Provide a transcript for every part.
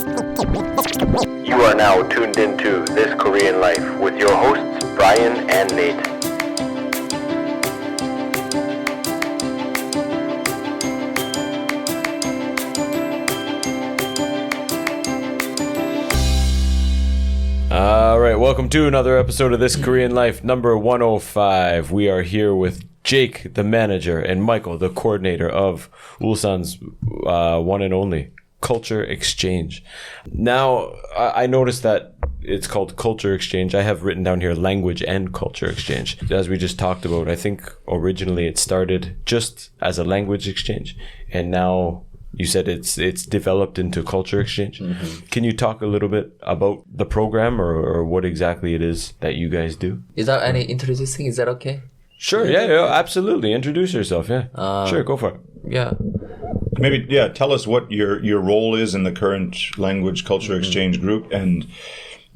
You are now tuned into This Korean Life with your hosts, Brian and Nate. All right, welcome to another episode of This Korean Life, number 105. We are here with Jake, the manager, and Michael, the coordinator of Ulsan's one and only Culture Exchange. Now, I noticed that it's called Culture Exchange. I have written down here language and culture exchange. As we just talked about, I think originally it started just as a language exchange, and now you said it's developed into culture exchange. Mm-hmm. Can you talk a little bit about the program or what exactly it is that you guys do? Is there any introducing? Is that okay? Sure, yeah, absolutely. Introduce yourself, yeah. Sure, go for it. Yeah. Maybe, tell us what your role is in the current language culture exchange group, and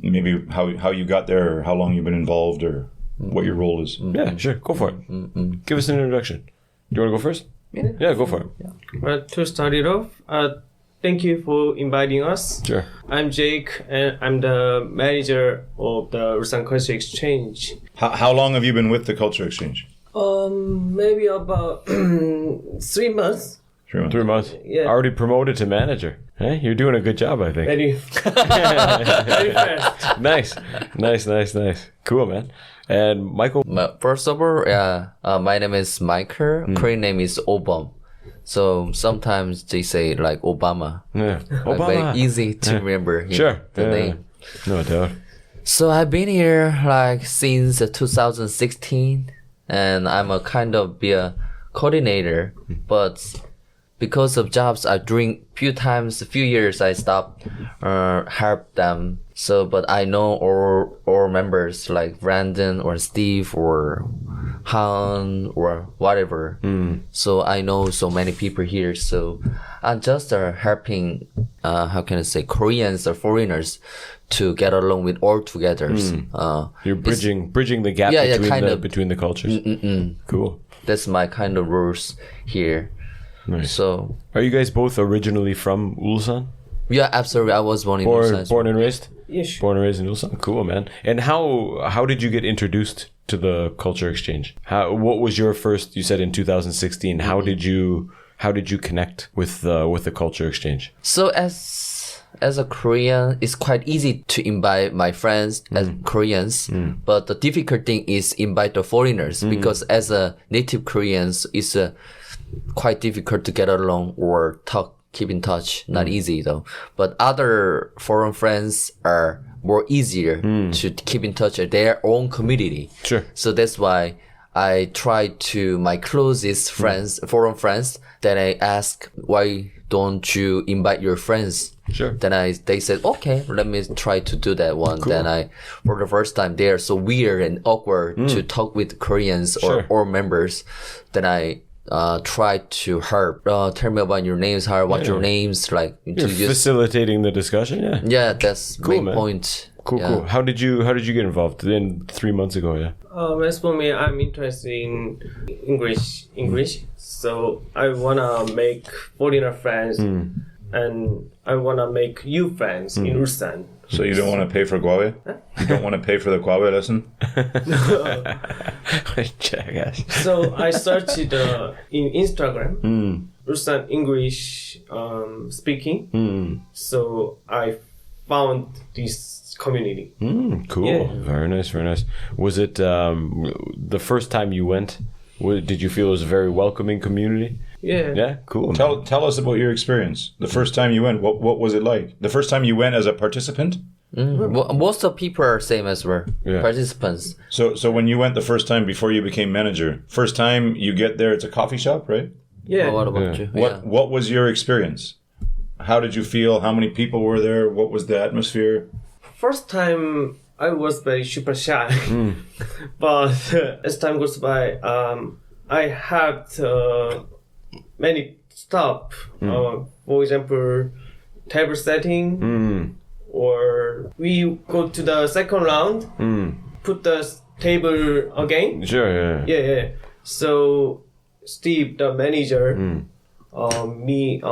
maybe how you got there, or how long you've been involved, or what your role is. Yeah, sure, go for it. Give us an introduction. Do you want to go first? Yeah, go for it. Well, to start it off, thank you for inviting us. Sure. I'm Jake, and I'm the manager of the Ulsan Culture Exchange. How long have you been with the culture exchange? Maybe about 3 months. 3 months. 3 months. Yeah. Already promoted to manager. Hey, you're doing a good job, I think. Very fast. Nice. Cool, man. And Michael? First of all, my name is Michael. Korean name is Obam. So sometimes they say like Obama. Yeah. Like Obama. very easy to remember Sure. the name. No doubt. So I've been here like since 2016, and I'm a kind of be a coordinator, but because of jobs I doing a few years I stopped help them. So but I know all members like Brandon or Steve or Han or whatever. So I know so many people here. So I'm just helping how can I say Koreans or foreigners to get along with all together. You're bridging the gap between the cultures. Cool. That's my kind of rules here. Nice. So, are you guys both originally from Ulsan? Yeah, absolutely. I was born in Ulsan. Born and raised? Yes. Born and raised in Ulsan. Cool, man. And how did you get introduced to the culture exchange? What was your first? You said in 2016. How did you connect with the culture exchange? So as a Korean, it's quite easy to invite my friends as Koreans, but the difficult thing is invite the foreigners because as a native Koreans, it's quite difficult to get along or keep in touch. Not easy though. But other foreign friends are more easier to keep in touch with their own community. Sure. So that's why I try to my closest friends, foreign friends, then I ask, why don't you invite your friends? Sure. Then they said, okay, let me try to do that one. Cool. Then for the first time, they are so weird and awkward to talk with Koreans or members. Then I try to help. Tell me about your names, what's your names, like. You're facilitating the discussion, yeah. Yeah, that's cool, main point. Cool. How did you get involved? Then 3 months ago, yeah. As for me, I'm interested in English. So I wanna make foreigner friends, and I wanna make you friends in Ulsan. So you don't want to pay for Guawe? You don't want to pay for the Guawe lesson? Jackass. So I searched in Instagram, Ulsan English speaking. So I found this community. Cool. Yeah. Very nice. Was it the first time you went? Did you feel it was a very welcoming community? Yeah. Yeah, cool. Tell us about your experience. The first time you went, what was it like? The first time you went as a participant? Most of people are same as we're participants. So when you went the first time before you became manager, first time you get there, it's a coffee shop, right? Yeah. What about you? What was your experience? How did you feel? How many people were there? What was the atmosphere? First time I was very super shy, but as time goes by, I had many stuff. For example, table setting, or we go to the second round, put the table again. Sure, Yeah. So Steve, the manager, me,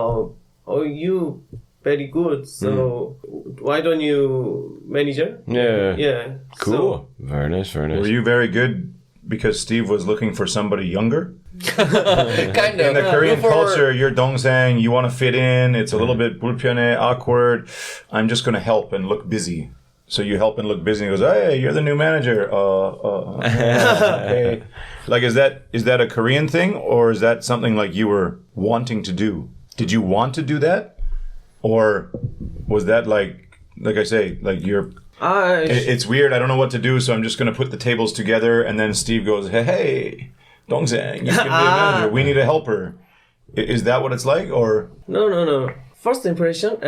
you very good. So why don't you manager? Yeah. Yeah. Cool. So, Very nice. Very nice. Were you very good because Steve was looking for somebody younger? kind In of. the Korean For- culture, you're dongsang, you want to fit in, it's a little bit 불편해, awkward. I'm just going to help and look busy. So you help and look busy and he goes, hey, you're the new manager. Okay. Like, is that a Korean thing or is that something like you were wanting to do? Did you want to do that? Or was that like I say, like it's weird, I don't know what to do, so I'm just going to put the tables together and then Steve goes, hey, Dongzang, you can be a manager. We need a helper. Is that what it's like, or? No. First impression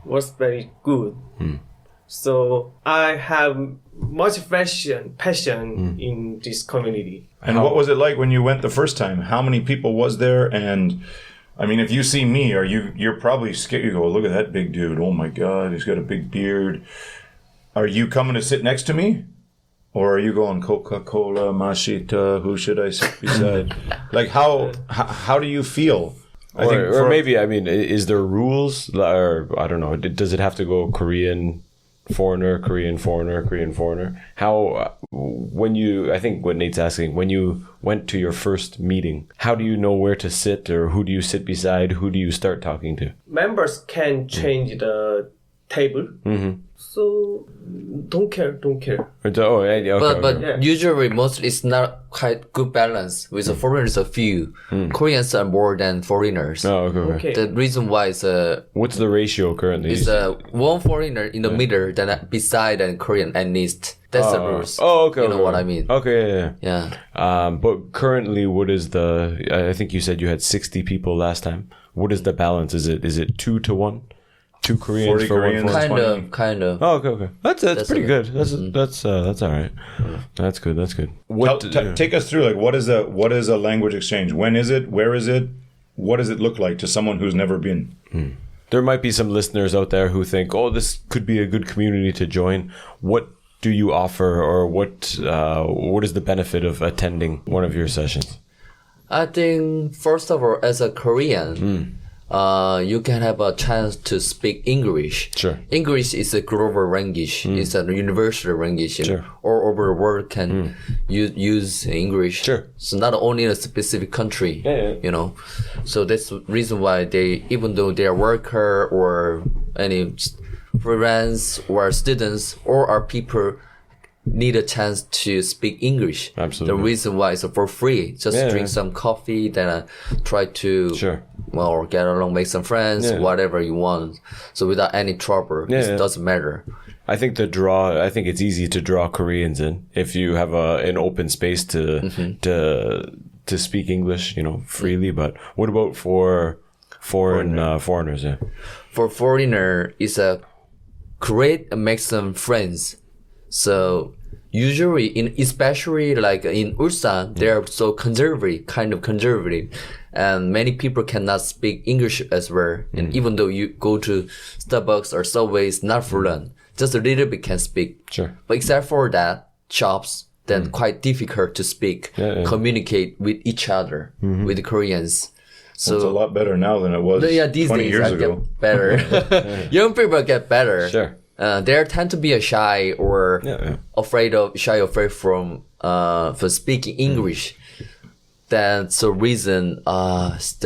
was very good. So I have much passion in this community. And what was it like when you went the first time? How many people was there? And I mean, if you see me, you're probably scared. You go, look at that big dude. Oh my God, he's got a big beard. Are you coming to sit next to me? Or are you going Coca-Cola, Mashita, who should I sit beside? Like, how do you feel? Or maybe, I mean, is there rules? Or, I don't know, does it have to go Korean foreigner, Korean foreigner, Korean foreigner? How, I think what Nate's asking, when you went to your first meeting, how do you know where to sit, or who do you sit beside? Who do you start talking to? Members can change the table. So don't care. Oh, okay. But Yeah. usually most it's not quite good balance with the foreigners a few. Koreans are more than foreigners. Oh, okay. Okay. The reason why is What's the ratio currently? one foreigner in the middle, then beside and Korean at least. That's the rules. Oh, okay. You know what I mean? Okay, yeah. Yeah. But currently, what is I think you said you had 60 people last time. What is the balance? Is it 2-1? 2 Koreans 40 for Koreans. one foreigner? Kind of. Oh, okay. That's pretty okay. good. That's all right. That's good. Take us through, like, what is a language exchange? When is it? Where is it? What does it look like to someone who's never been? There might be some listeners out there who think, oh, this could be a good community to join. What do you offer, or what is the benefit of attending one of your sessions? I think first of all, as a Korean, you can have a chance to speak English. Sure. English is a global language. It's a universal language. Sure. All over the world can use English. Sure. So not only in a specific country. Yeah. You know, so that's the reason why even though they are worker or any freelance or students or are people need a chance to speak English. Absolutely. The reason why is for free. Just drink some coffee, then try to get along, make some friends, whatever you want. So without any trouble, it doesn't matter. I think it's easy to draw Koreans in if you have an open space to speak English, freely. But what about for foreigners? Yeah. For foreigner, it's a great make some friends. So usually especially like in Ulsan, they're so kind of conservative, and many people cannot speak English as well. And even though you go to Starbucks or Subway, it's not fluent, just a little bit can speak. Sure. But except for that, shops, then quite difficult to speak, communicate with each other, with the Koreans. So It's a lot better now than it was these 20 days years I ago. get better. Young people get better. Sure. They tend to be shy or afraid from for speaking English. That's the reason it's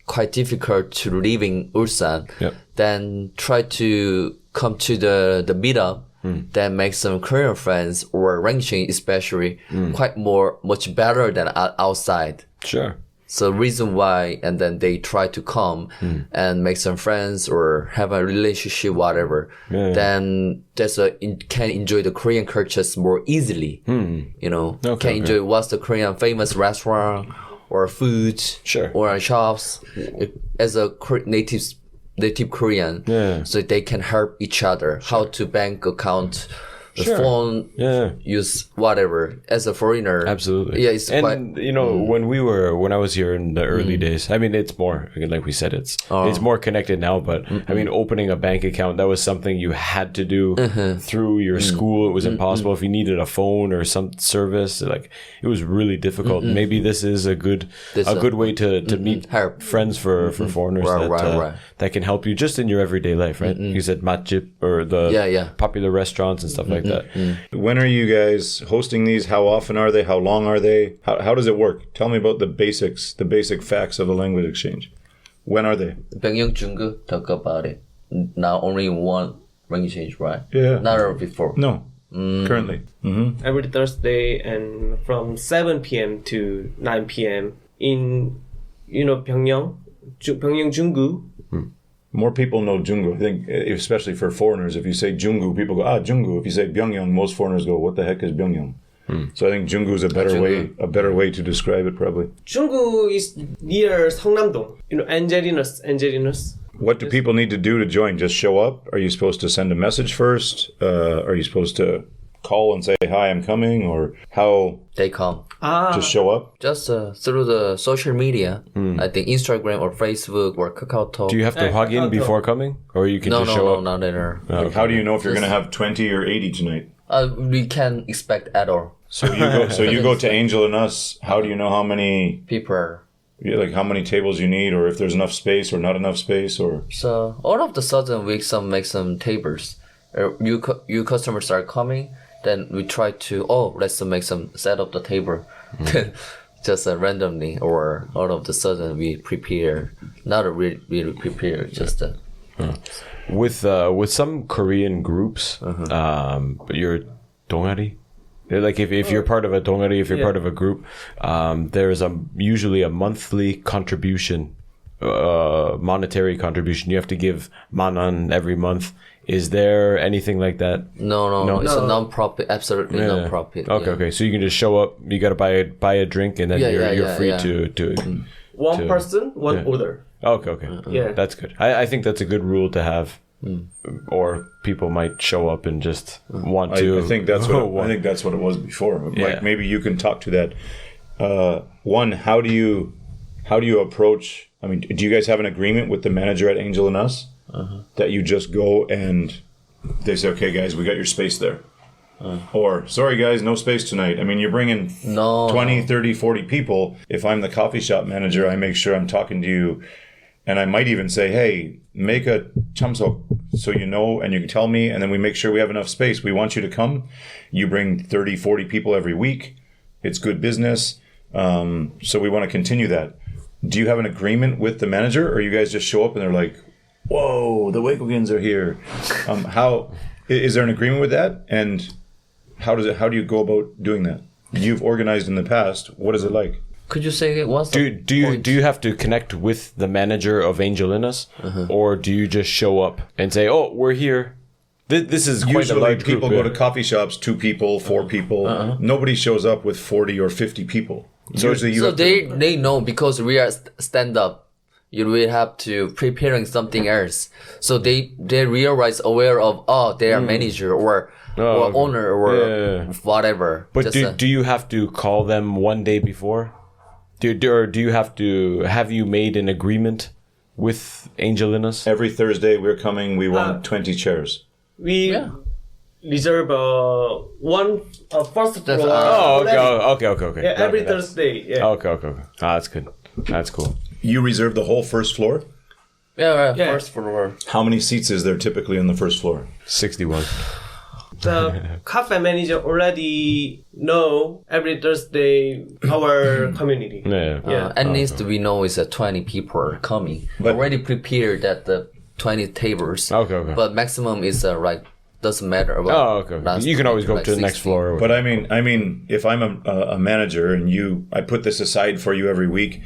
quite difficult to live in Ulsan. Then try to come to the meetup. Then make some Korean friends or ranking especially much better than outside. Sure. So reason why, and then they try to come and make some friends or have a relationship, whatever. Then can enjoy the Korean cultures more easily. Can enjoy what's the Korean famous restaurant or food or shops as a native Korean. So they can help each other how to bank account the Sure. phone, Yeah. use whatever as a foreigner. Absolutely. Yeah, it's and quite. you know, when I was here in the early days, I mean, it's more, again, like we said, it's more connected now, but I mean, opening a bank account, that was something you had to do through your school. It was impossible. If you needed a phone or some service, like, it was really difficult. Maybe this is a good way to meet Help. friends for foreigners that can help you just in your everyday life, right? You said matjip or the popular restaurants and stuff like that. When are you guys hosting these? How often are they? How long are they? How does it work? Tell me about the basics, the basic facts of a language exchange. When are they? Pyongyang Jungu talk about it. Now only one language exchange, right? Yeah. Not before. No. Currently. Every Thursday and from 7 p.m. to 9 p.m. in Pyongyang Jungu. More people know Jungu. I think, especially for foreigners, if you say Jungu, people go, Jungu. If you say Pyongyang, most foreigners go, what the heck is Pyongyang? So I think Jungu is a better way to describe it, probably. Jungu is near Seongnam-dong. Angelinus. What do people need to do to join? Just show up? Are you supposed to send a message first? Are you supposed to call and say, hi, I'm coming? Or how? They come. Just show up? Just through the social media. I think Instagram or Facebook or KakaoTalk. Do you have to hug in before coming? Or you can just show up? No, not later. Like, how do you know if you're going to have 20 or 80 tonight? We can't expect at all. So you go to Angel and Us. How do you know how many People. like how many tables you need, or if there's enough space or not enough space, or So all of the sudden we make some tables. You customers are coming, then we try to let's make some set up the table. Then just randomly or all of the sudden we prepare. Not really prepare, just. With some Korean groups, your 동아리, like if you're part of a 동아리, if you're part of a group, there's usually a monthly contribution, monetary contribution. You have to give 만원 every month. Is there anything like that? No. It's a non-profit, absolutely non-profit. Okay. So you can just show up. You got to buy a drink, and then you're free to One person, one order. Okay. Yeah. That's good. I think that's a good rule to have. Or people might show up and just want to. I think that's what it was before. Like maybe you can talk to that. One, how do you approach? I mean, do you guys have an agreement with the manager at Angel and Us that you just go and they say, okay, guys, we got your space there, or sorry, guys, no space tonight. I mean, you're bringing 20, 30, 40 people. If I'm the coffee shop manager, I make sure I'm talking to you. And I might even say, hey, make a chamsok so you know and you can tell me, and then we make sure we have enough space. We want you to come. You bring 30, 40 people every week. It's good business. So we want to continue that. Do you have an agreement with the manager, or you guys just show up and they're like, whoa, the Wakogans are here? How is there an agreement with that? And how do you go about doing that? You've organized in the past. What is it like? Could you say what's do you have to connect with the manager of Angel in Us, or do you just show up and say, "Oh, we're here"? This is quite Usually a large group. people go to coffee shops, 2 people, 4 people. Nobody shows up with 40 or 50 people. So usually they know because we are stand up. You will have to preparing something else. So they realize aware of they are manager or owner or whatever. But do you have to call them one day before? Do you have you made an agreement with Angel in Us? Every Thursday we're coming. We want 20 chairs. We reserve one first floor. Okay. Yeah, every Thursday. Yeah. Okay. That's good. That's cool. You reserve the whole first floor? Yeah. First floor. How many seats is there typically on the first floor? 61. The cafe manager already know every Thursday our community. At least we know is 20 people are coming. Already prepared at the 20 tables. Okay. But maximum is doesn't matter about. You can always go to the next floor. But I mean, if I'm a manager and I put this aside for you every week,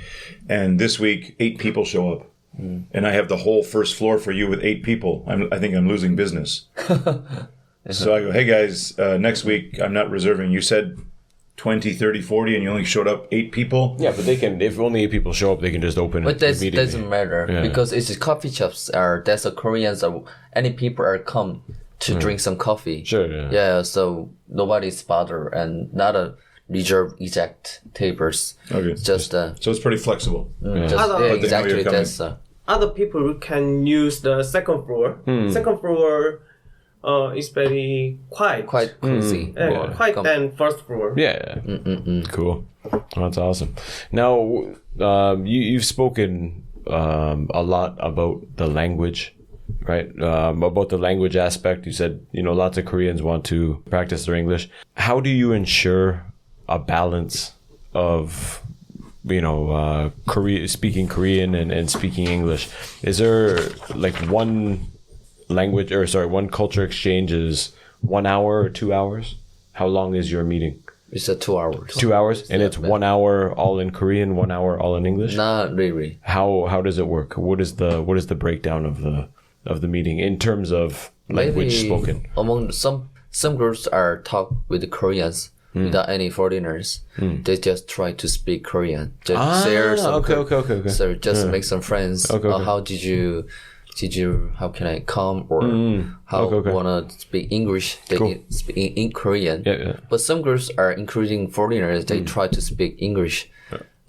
and this week 8 people show up, and I have the whole first floor for you with 8 people, I think I'm losing business. So I go, hey guys, next week I'm not reserving. You said 20, 30, 40, and you only showed up 8 people. Yeah, but they can. If only 8 people show up, they can just open but it. But that doesn't matter because it's coffee shops. That's a Koreans. Any people are come. to drink some coffee. Sure. Yeah. Yeah, so nobody's bothered and not a reserve exact tables. Okay. Just So it's pretty flexible. just, Other- yeah, But they know exactly. you're coming. That's Other people can use the second floor. Second floor is very quiet. quite cozy. or quiet com- than first floor. Yeah. Cool. That's awesome. Now, you've spoken a lot about the language, right? About the language aspect. You said, lots of Koreans want to practice their English. How do you ensure a balance of, speaking Korean and speaking English? Is there like one culture exchange is 1 hour or 2 hours? How long is your meeting? It's a 2 hours. 2 hours, and it's 1 hour all in Korean, 1 hour all in English. Not really. How does it work? What is the breakdown of the meeting in terms of language Maybe spoken? among some groups are talk with the Koreans without any foreigners. They just try to speak Korean. Just share some okay. So just make some friends. Okay. How did you how can I come or how Okay. wanna speak English? They Cool. speak in Korean. Yeah. But some groups are including foreigners. They try to speak English.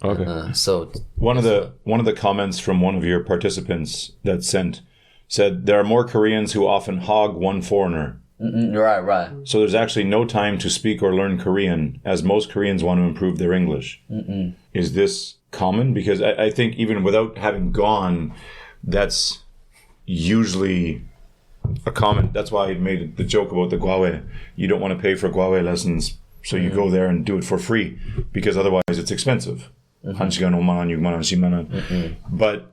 Okay. So One of the comments from one of your participants that said there are more Koreans who often hog one foreigner. right. So there's actually no time to speak or learn Korean, as most Koreans want to improve their English. Is this common? Because I think even without having gone, that's usually a comment. That's why I made the joke about the Gwawe. You don't want to pay for Gwawe lessons, so you go there and do it for free, because otherwise it's expensive. 1시간 5만 원, 6만 원, 10만 원. But,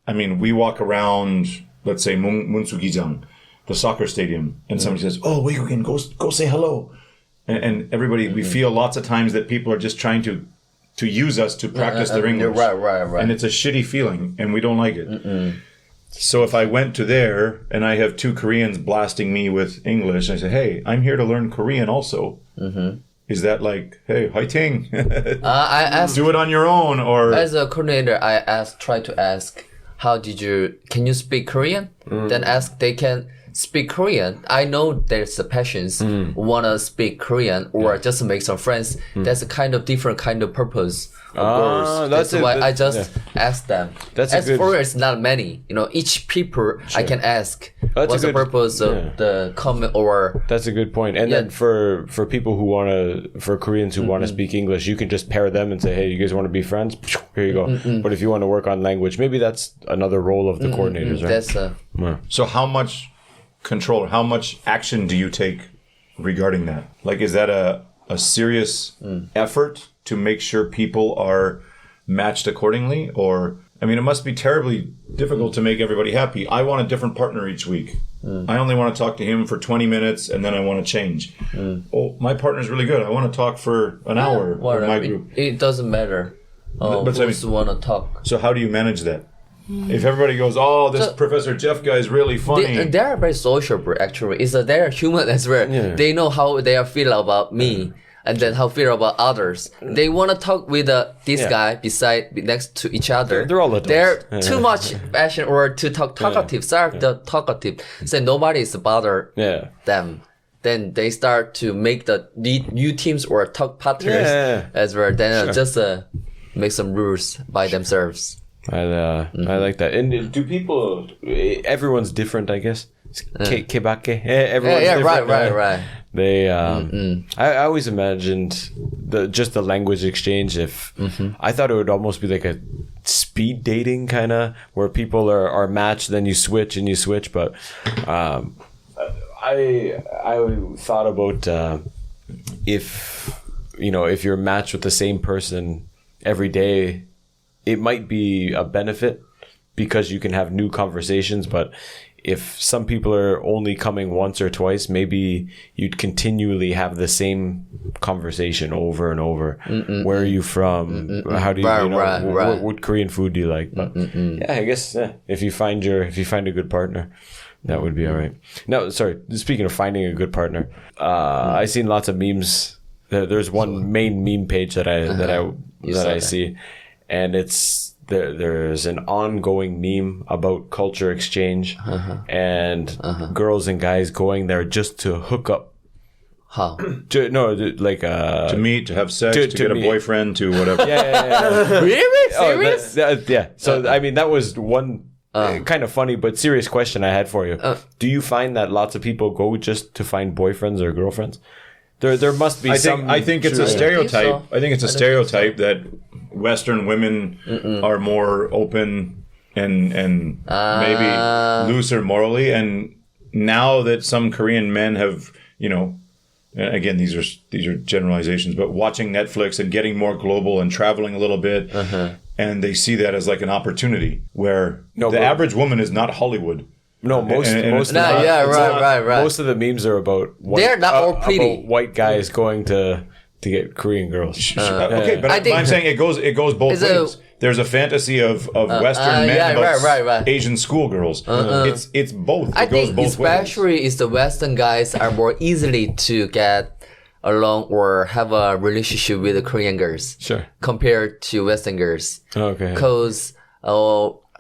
I mean, we walk around, let's say, Munsu-gijang, the soccer stadium, and somebody says, oh, wait, you can go say hello. And everybody, we feel lots of times that people are just trying to use us to practice their English. Right. And it's a shitty feeling, and we don't like it. So if I went to there, and I have two Koreans blasting me with English, and I say, hey, I'm here to learn Korean also. Is that like, hey, haiting, I asked do it on your own, or... as a coordinator, try to ask, can you speak Korean? Then ask they can speak Korean. I know there's a passions wanna speak Korean or just make some friends. That's a kind of different kind of purpose. Of course, that's why I just ask them. That's a as good- for it's not many. Each people I can ask That's what's a the good- purpose of the comment or That's a good point. And then for people for Koreans who want to speak English, you can just pair them and say, hey, you guys want to be friends? Here you go. But if you want to work on language, maybe that's another role of the coordinators, right? that's So how much control, how much action do you take regarding that? Like, is that a serious effort to make sure people are matched accordingly? Or, I mean, it must be terribly difficult to make everybody happy. I want a different partner each week. I only want to talk to him for 20 minutes and then I want to change. Oh, my partner's really good. I want to talk for an hour with my group. It doesn't matter. But I Who's wanna talk? So how do you manage that? If everybody goes, oh, this Professor Jeff guy is really funny. They are very sociable, actually. They're human as well. Yeah. They know how they feel about me and then how feel about others. They want to talk with this guy next to each other. They're all adults. They're too much passion or too talkative. The talkative. So nobody is bother them. Then they start to make the new teams or talk partners as well. Then just make some rules by themselves. I like that. And do people? Everyone's different, I guess. Kebake. Everyone's different. Right. They. I always imagined the language exchange. If I thought it would almost be like a speed dating kind of, where people are matched, then you switch. But I thought about if you're matched with the same person every day, it might be a benefit because you can have new conversations. But if some people are only coming once or twice, maybe you'd continually have the same conversation over and over. Where are you from? How do you, what Korean food do you like? But I guess if you find a good partner, that would be all right. Now, sorry, speaking of finding a good partner, I've seen lots of memes. There's one main meme page that I see. And it's there's an ongoing meme about culture exchange and girls and guys going there just to hook up. How? To meet, to have sex, to get meet. a boyfriend, to whatever. Yeah. Really? Oh, Serious? yeah. So I mean, that was one kind of funny but serious question I had for you. Do you find that lots of people go just to find boyfriends or girlfriends? There must be some. I think it's a stereotype. so. I think it's a stereotype that Western women are more open and maybe looser morally. And now that some Korean men have, again, these are generalizations, but watching Netflix and getting more global and traveling a little bit, and they see that as like an opportunity where the average woman is not Hollywood. No, most right. Most of the memes are about They're not all pretty. about white guys going to get Korean girls. Okay, but I'm saying it goes both ways. There's a fantasy of Western men about Asian schoolgirls. It's both. I It goes think both especially ways. is the Western guys are more easily to get along or have a relationship with the Korean girls. Sure. Compared to Western girls. Okay. Because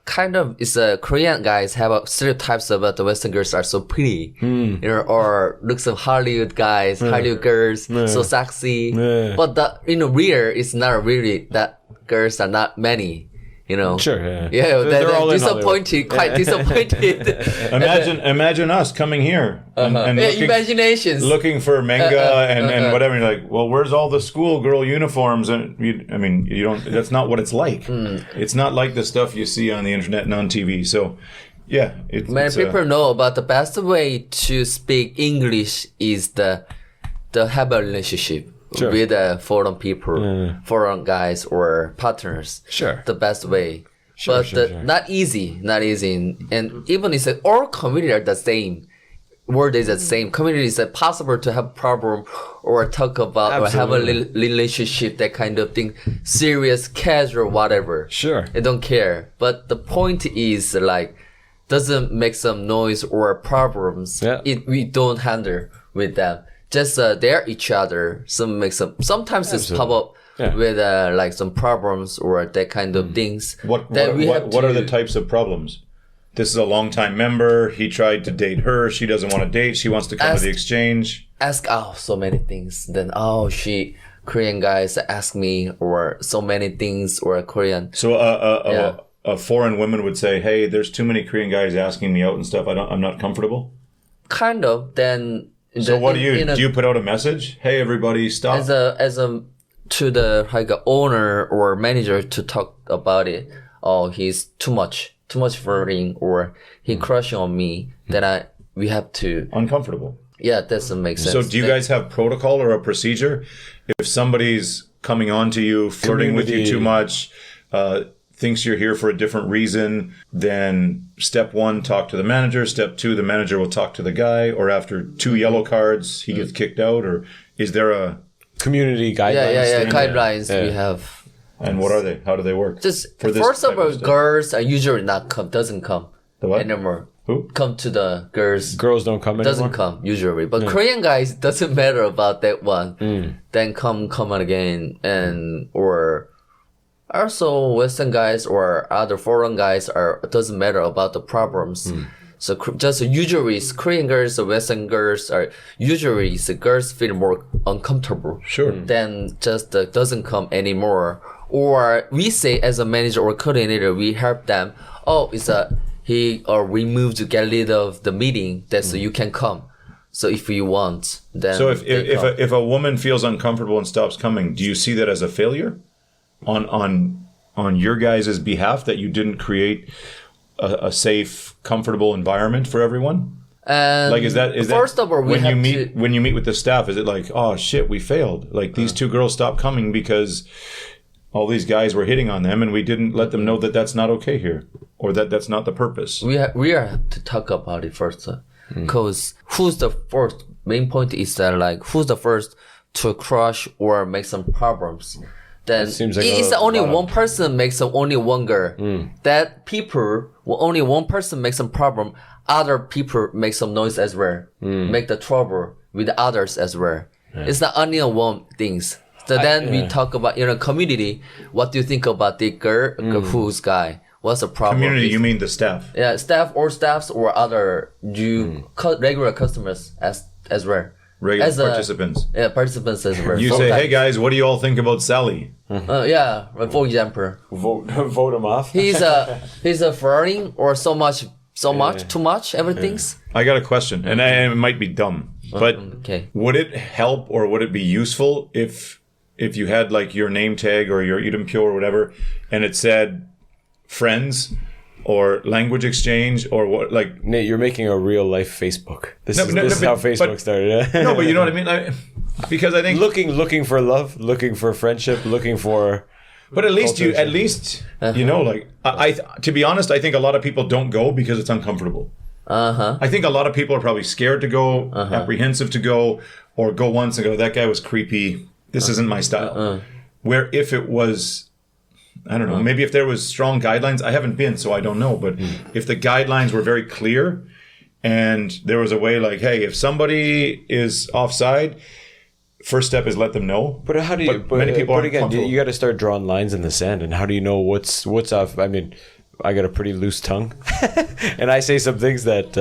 kind of it's Korean guys have a stereotypes about the Western girls are so pretty, or looks of Hollywood guys, Hollywood girls, so sexy. But the real it's not really that girls are not many. Sure. Yeah. Yeah, They're all in disappointed, quite disappointed. Imagine us coming here and Imaginations. looking for manga and whatever. You're like, well, where's all the schoolgirl uniforms? And you don't. That's not what it's like. It's not like the stuff you see on the internet and on TV. So, yeah, Many people know about the best way to speak English is the have a relationship. Sure. With foreign people, foreign guys or partners. Sure. The best way. Sure, But not easy. And even it's all community are the same. Word is the same. Community is possible to have problem or talk about or have a relationship, that kind of thing. Serious, casual, whatever. Sure. I don't care. But the point is doesn't make some noise or problems. Yeah. We don't handle with them. Just they're each other. Sometimes it's pop up with some problems or that kind of things. What are the types of problems? This is a long-time member. He tried to date her. She doesn't want to date. She wants to come to the exchange. Ask so many things. Then Korean guys ask me or so many things or Korean. So a foreign woman would say, "Hey, there's too many Korean guys asking me out and stuff. I'm not comfortable." Kind of. Then. So what do you put out a message? Hey, everybody, stop. As a to the owner or manager to talk about it. Oh, he's too much flirting or he crushing on me. Then we have to uncomfortable. Yeah, that doesn't make sense. So do you guys have protocol or a procedure if somebody's coming on to you, flirting with you too much? Thinks you're here for a different reason, then step 1, talk to the manager. Step 2, the manager will talk to the guy, or after 2 yellow cards, he gets kicked out, or is there a community guidelines? Guidelines we have. And what are they? How do they work? Just first of all, girls are usually doesn't come the what? anymore. Who? Come to the girls. Girls don't come anymore? Doesn't come usually. But Korean guys doesn't matter about that one. Then come again or also Western guys or other foreign guys doesn't matter about the problems. So just usually Korean girls or Western girls are usually the girls feel more uncomfortable. Sure. Then just doesn't come anymore. Or we say as a manager or coordinator, we help them. Oh, we move to get rid of the meeting. That's so you can come. So if you want, then so if a woman feels uncomfortable and stops coming, do you see that as a failure on your guys' behalf that you didn't create a safe, comfortable environment for everyone? Is that first of all, when you meet with the staff, is it like, oh shit, we failed? Like these 2 girls stopped coming because all these guys were hitting on them, and we didn't let them know that that's not okay here, or that's not the purpose. We have to talk about it first, because who's the first? Main point is that who's the first to crush or make some problems? Then seems like it's only one person makes only one girl. That people, only one person makes some problem. Other people make some noise as well. Make the trouble with others as well. It's not only one things. So then we talk about community. What do you think about the girl who's guy? What's the problem? Community, you mean the staff? Yeah, staffs or other regular customers as well. Regular as participants. Yeah, participants as well. You say, hey guys, what do you all think about Sally? Yeah, for example, Vote him off. he's a flirting or too much everything's. I got a question, and it might be dumb, but Okay. would it help or would it be useful if you had like your name tag or your Irumpyo or whatever, and it said friends or language exchange or what, like Nate, you're making a real life Facebook. This is but- how Facebook but- started. no, but you know what I mean? Because I think looking for love, looking for friendship, looking for. But at least you know, like I to be honest, I think a lot of people don't go because it's uncomfortable. I think a lot of people are probably scared to go, apprehensive to go, or go once and go, that guy was creepy. This isn't my style. Where if it was, I don't know, maybe if there was strong guidelines, I haven't been, so I don't know. But if the guidelines were very clear and there was a way like, hey, if somebody is offside, first step is let them know. But how do you? But many people aren't again, comfortable. you got to start drawing lines in the sand. And how do you know what's off? I mean, I got a pretty loose tongue, and I say some things that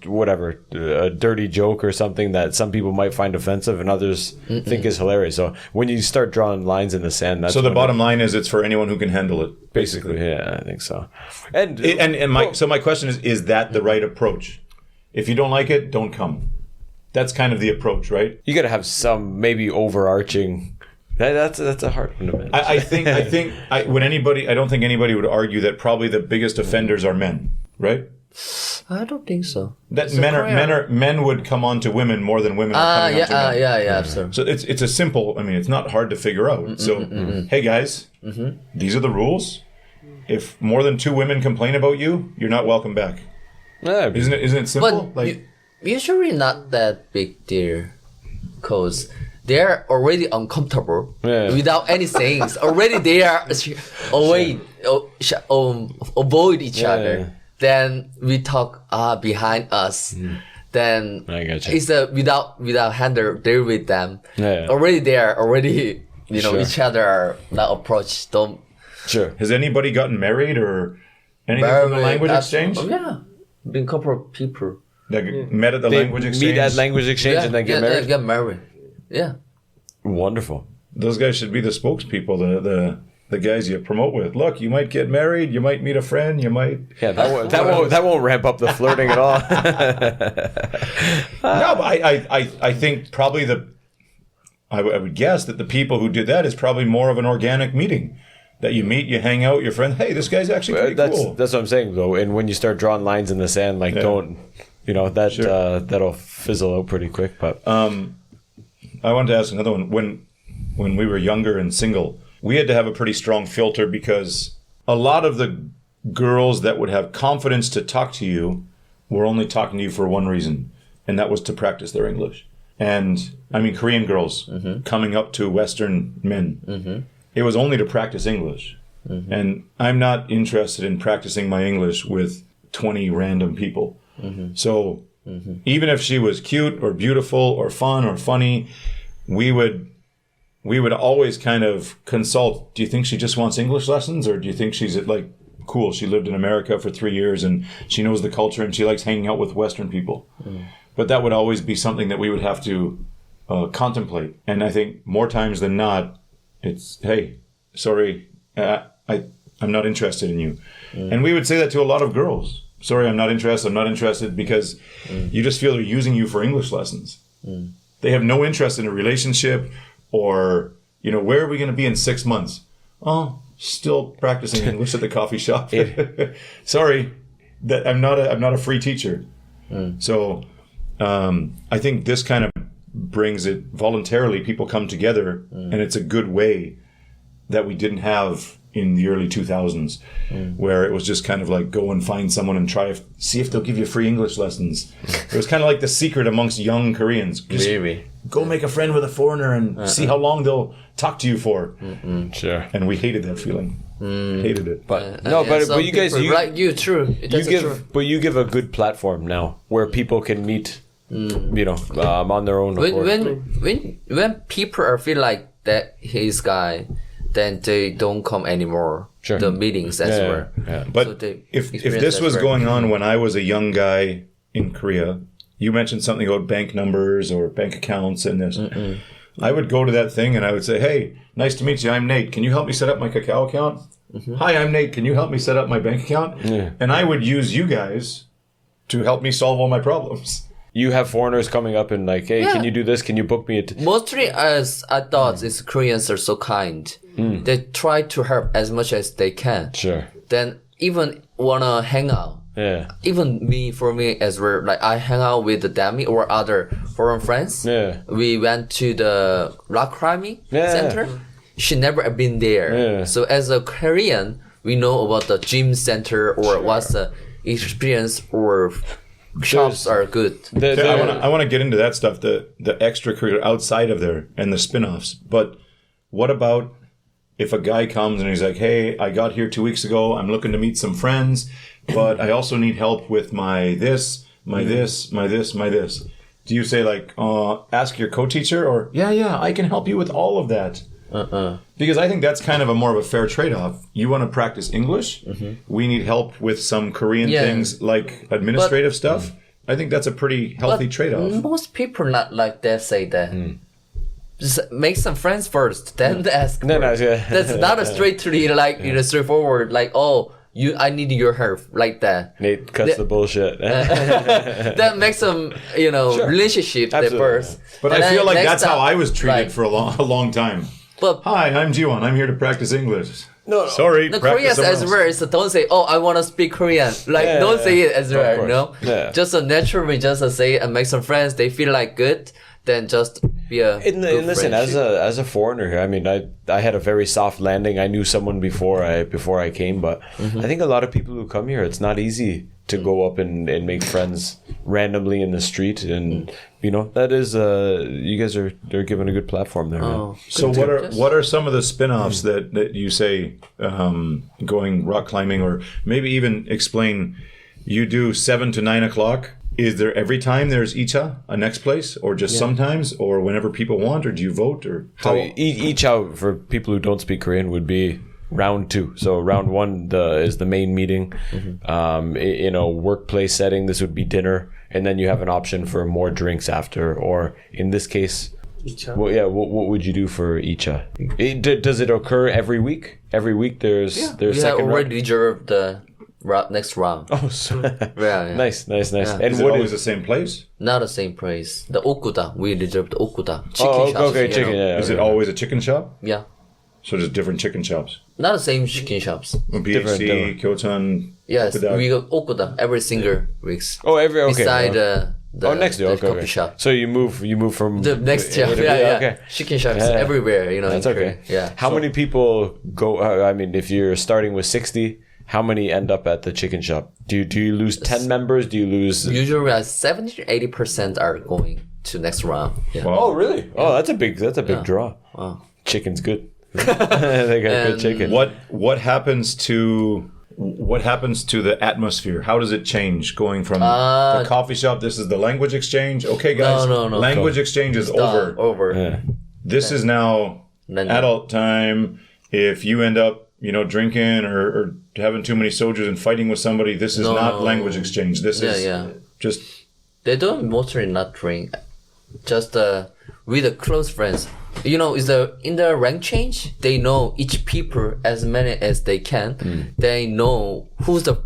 whatever, a dirty joke or something that some people might find offensive and others think is hilarious. So when you start drawing lines in the sand, that's So the when bottom line is it's for anyone who can handle it. basically, yeah, I think so. And My question is that the right approach? If you don't like it, don't come. That's kind of the approach, right? you got to have some maybe overarching. That's a hard one to manage. I don't think anybody would argue that probably the biggest offenders are men, right? I don't think so. That men would come on to women more than women are coming on to men. Yeah. So So it's a simple. I mean, it's not hard to figure out. Hey guys, these are the rules. If more than 2 women complain about you, you're not welcome back. Yeah, Isn't it simple? but usually not that big deal, cause they're already uncomfortable without any sayings. Already they are avoid each other. Then we talk behind us. Then I gotcha. it's without handle deal with them. Yeah. Already they are already Sure. each other are not approach. Don't sure. Has anybody gotten married or anything from the language exchange? Oh, yeah, been couple of people. That met at the language exchange? Meet at language exchange and then get married. Get married. Yeah. Wonderful. Those guys should be the spokespeople, the guys you promote with. Look, you might get married, you might meet a friend, you might... Yeah, that won't ramp up the flirting at all. No, but I think probably I would guess that the people who did that is probably more of an organic meeting. That you meet, you hang out, your friend, hey, this guy's actually pretty cool. That's what I'm saying, though. And when you start drawing lines in the sand, like don't, that'll fizzle out pretty quick. But I wanted to ask another one. When we were younger and single, we had to have a pretty strong filter because a lot of the girls that would have confidence to talk to you were only talking to you for one reason, and that was to practice their English. And I mean, Korean girls coming up to Western men, it was only to practice English. And I'm not interested in practicing my English with 20 random people. So even if she was cute or beautiful or fun or funny, we would always kind of consult, do you think she just wants English lessons, or do you think she's like, cool, she lived in America for 3 years and she knows the culture and she likes hanging out with Western people? But that would always be something that we would have to contemplate. And I think more times than not, it's, hey, sorry, I'm not interested in you. And we would say that to a lot of girls. Sorry, I'm not interested, because you just feel they're using you for English lessons. They have no interest in a relationship, or, where are we going to be in 6 months? Oh, still practicing English at the coffee shop. Sorry, that I'm not a free teacher. So I think this kind of brings it voluntarily. People come together, and it's a good way that we didn't have in the early 2000s, where it was just kind of like go and find someone and see if they'll give you free English lessons. It was kind of like the secret amongst young Koreans. Just go make a friend with a foreigner and see how long they'll talk to you for. Sure. And we hated that feeling. Hated it. But some you guys, people like you, true. you give a good platform now where people can meet on their own accord. When people are feel like that his guy, then they don't come anymore. Sure. The meetings as well. Yeah. But So they if experience this that was right. going on when I was a young guy in Korea, you mentioned something about bank numbers or bank accounts and this. I would go to that thing and I would say, hey, nice to meet you. I'm Nate. Can you help me set up my Kakao account? Hi, I'm Nate. Can you help me set up my bank account? Yeah. And I would use you guys to help me solve all my problems. You have foreigners coming up and like, hey, Yeah. can you do this? Can you book me? Mostly as I thought, is Koreans are so kind. They try to help as much as they can. Sure. Then even wanna hang out. Yeah. Even for me as well, like I hang out with the Demi or other foreign friends. Yeah. We went to the rock climbing Yeah. center. She never been there. Yeah. So as a Korean, we know about the gym center or what's the experience or shops are good. I want to get into that stuff, the extracurricular outside of there and the spin-offs. But what about if a guy comes and he's like, hey, I got here 2 weeks ago. I'm looking to meet some friends, but I also need help with my this. Do you say like, ask your co-teacher or, yeah, I can help you with all of that? Because I think that's kind of a more of a fair trade-off. You want to practice English. We need help with some Korean Yeah. things like administrative stuff. I think that's a pretty healthy trade-off. Most people not like that say that. Just make some friends first, then ask. No, first. yeah. That's not a straightforward like, oh, I need your help like that. Nate cuts the bullshit. That makes some relationship at Absolutely. first. But And I feel then like next that's how time, I was treated like, for a long time. But Hi, I'm Jiwon. I'm here to practice English. No. Sorry, the practice Koreans somewhere as else. well is don't say, oh, I want to speak Korean. Like, Yeah, don't say it as of well, course. Yeah. Just naturally just say it and make some friends. They feel like good, then just be a And good listen, friendship. as a foreigner here, I mean, I had a very soft landing. I knew someone before I came, but I think a lot of people who come here, it's not easy to go up and make friends randomly in the street, and that is you guys they're given a good platform there. Man. Oh, So good. what are some of the spin-offs that you say going rock climbing, or maybe even explain? You do 7 to 9 o'clock. Is there every time there's Icha, a next place, or just sometimes, or whenever people want, or do you vote, or So how? each out for people who don't speak Korean would be round 2. So round 1 is the main meeting. In a workplace setting, this would be dinner, and then you have an option for more drinks after. Or in this case, what would you do for Icha? Does it occur every week? Every week there's we have second round? already reserved the next round. Oh, so Yeah. nice. Yeah. And Is it what always is? the same place? Not the same place. The Okuda. We reserved Okuda. Chicken Oh, shops. okay, you chicken. know. Yeah, Is it always a chicken shop? Yeah. So there's different chicken shops. Not the same chicken shops. BHC, different. Kyoton. Yes, Okuda. we got Okuda every single weeks. Oh, okay. Beside the next day. the Okay, coffee okay. shop. So you move from The next A shop. to B. Yeah. Okay. Chicken shops Yeah. everywhere, That's in okay. Korea. Yeah. How many people go? I mean, if you're starting with 60, how many end up at the chicken shop? Do you lose 10 members? Do you lose? Usually 70 to 80% are going to next round. Yeah. Wow. Oh, really? Oh, that's a big draw. Wow. Chicken's good. They got good chicken. What happens to the atmosphere? How does it change going from the coffee shop? This is the language exchange. Okay, guys. No. Language exchange is over. Over. Yeah. This is now Then- adult time. If you end up, drinking or having too many soldiers and fighting with somebody, this is No. not language exchange. This is just They don't mostly not drink. Just with the close friends. In the rank change, they know each people as many as they can. They know who's the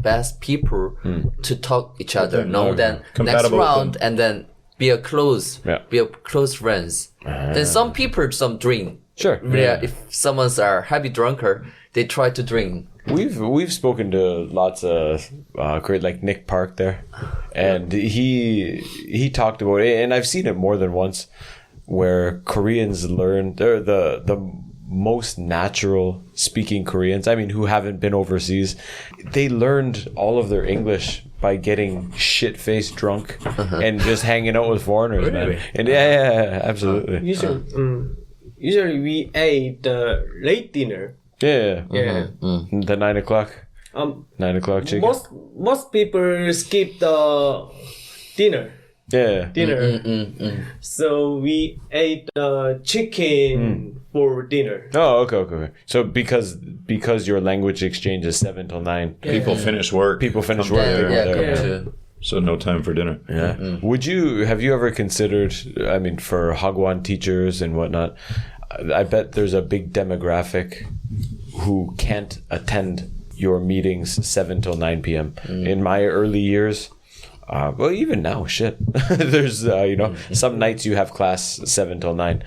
best people to talk each other. Then next Compatible with round them. and then be a close friends. Then some people drink. Sure. Yeah. If someone's a heavy drunker, they try to drink. We've spoken to lots of great, like Nick Park there, and he talked about it, and I've seen it more than once, where Koreans learn they're the most natural speaking Koreans. I mean, who haven't been overseas, they learned all of their English by getting shit-faced drunk and just hanging out with foreigners, Really? man. And yeah, absolutely. Usually we ate the late dinner. Yeah. Yeah. The 9 o'clock. 9 o'clock chicken. Most people skip the dinner. Yeah. Dinner. So we ate chicken for dinner. Oh, okay. So because your language exchange is 7 till 9, People finish work. people finish work. They go Yeah, there. come to. So no time for dinner. Yeah. Have you ever considered, I mean, for Hagwon teachers and whatnot, I bet there's a big demographic who can't attend your meetings 7 till 9 p.m. In my early years, well, even now, shit. There's, some nights you have class 7 till 9.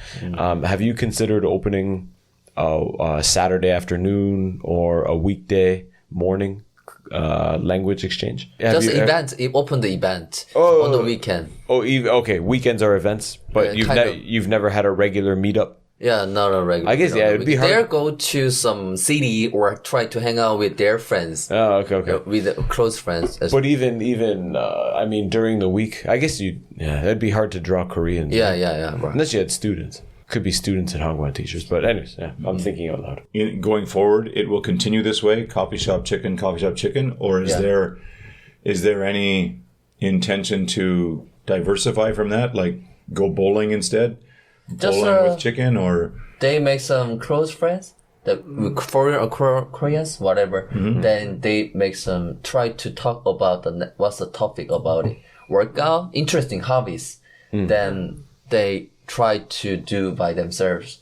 Have you considered opening a Saturday afternoon or a weekday morning language exchange? Just event. You open the event on the weekend. Okay. Weekends are events, but you've never had a regular meetup. Yeah, not a regular. I guess it'd be hard. They go to some city or try to hang out with their friends. Oh, okay. With close friends. But even I mean, during the week, I guess it'd be hard to draw Koreans. Yeah. Bro. Unless you had students. Could be students and Hagwon teachers. But anyways, I'm thinking out loud. Going forward, it will continue this way: coffee shop chicken, or is there any intention to diversify from that, like go bowling instead? Bowling with chicken, or they make some close friends, foreign or Koreans, whatever. Then they make some try to talk about what's the topic about it. Workout, interesting hobbies. Then they try to do by themselves.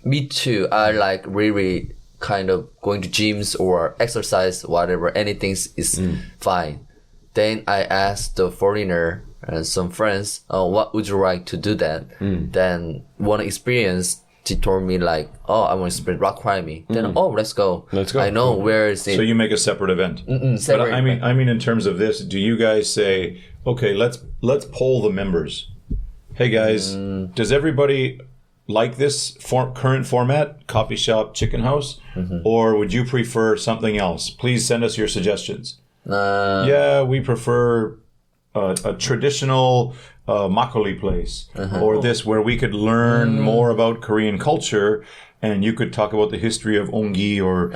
Me too. I like really kind of going to gyms or exercise, whatever. Anything is fine. Then I asked the foreigner and some friends, what would you like to do that? Then one experience, she told me like, I want to experience rock climbing. Then, let's go. I know where is it. So you make a separate event. Separate. But I mean, in terms of this, do you guys say, okay, let's poll the members. Hey guys, does everybody like this current format, coffee shop, chicken house, or would you prefer something else? Please send us your suggestions. Yeah, we prefer a traditional makgeolli place, or this where we could learn more about Korean culture, and you could talk about the history of ongi or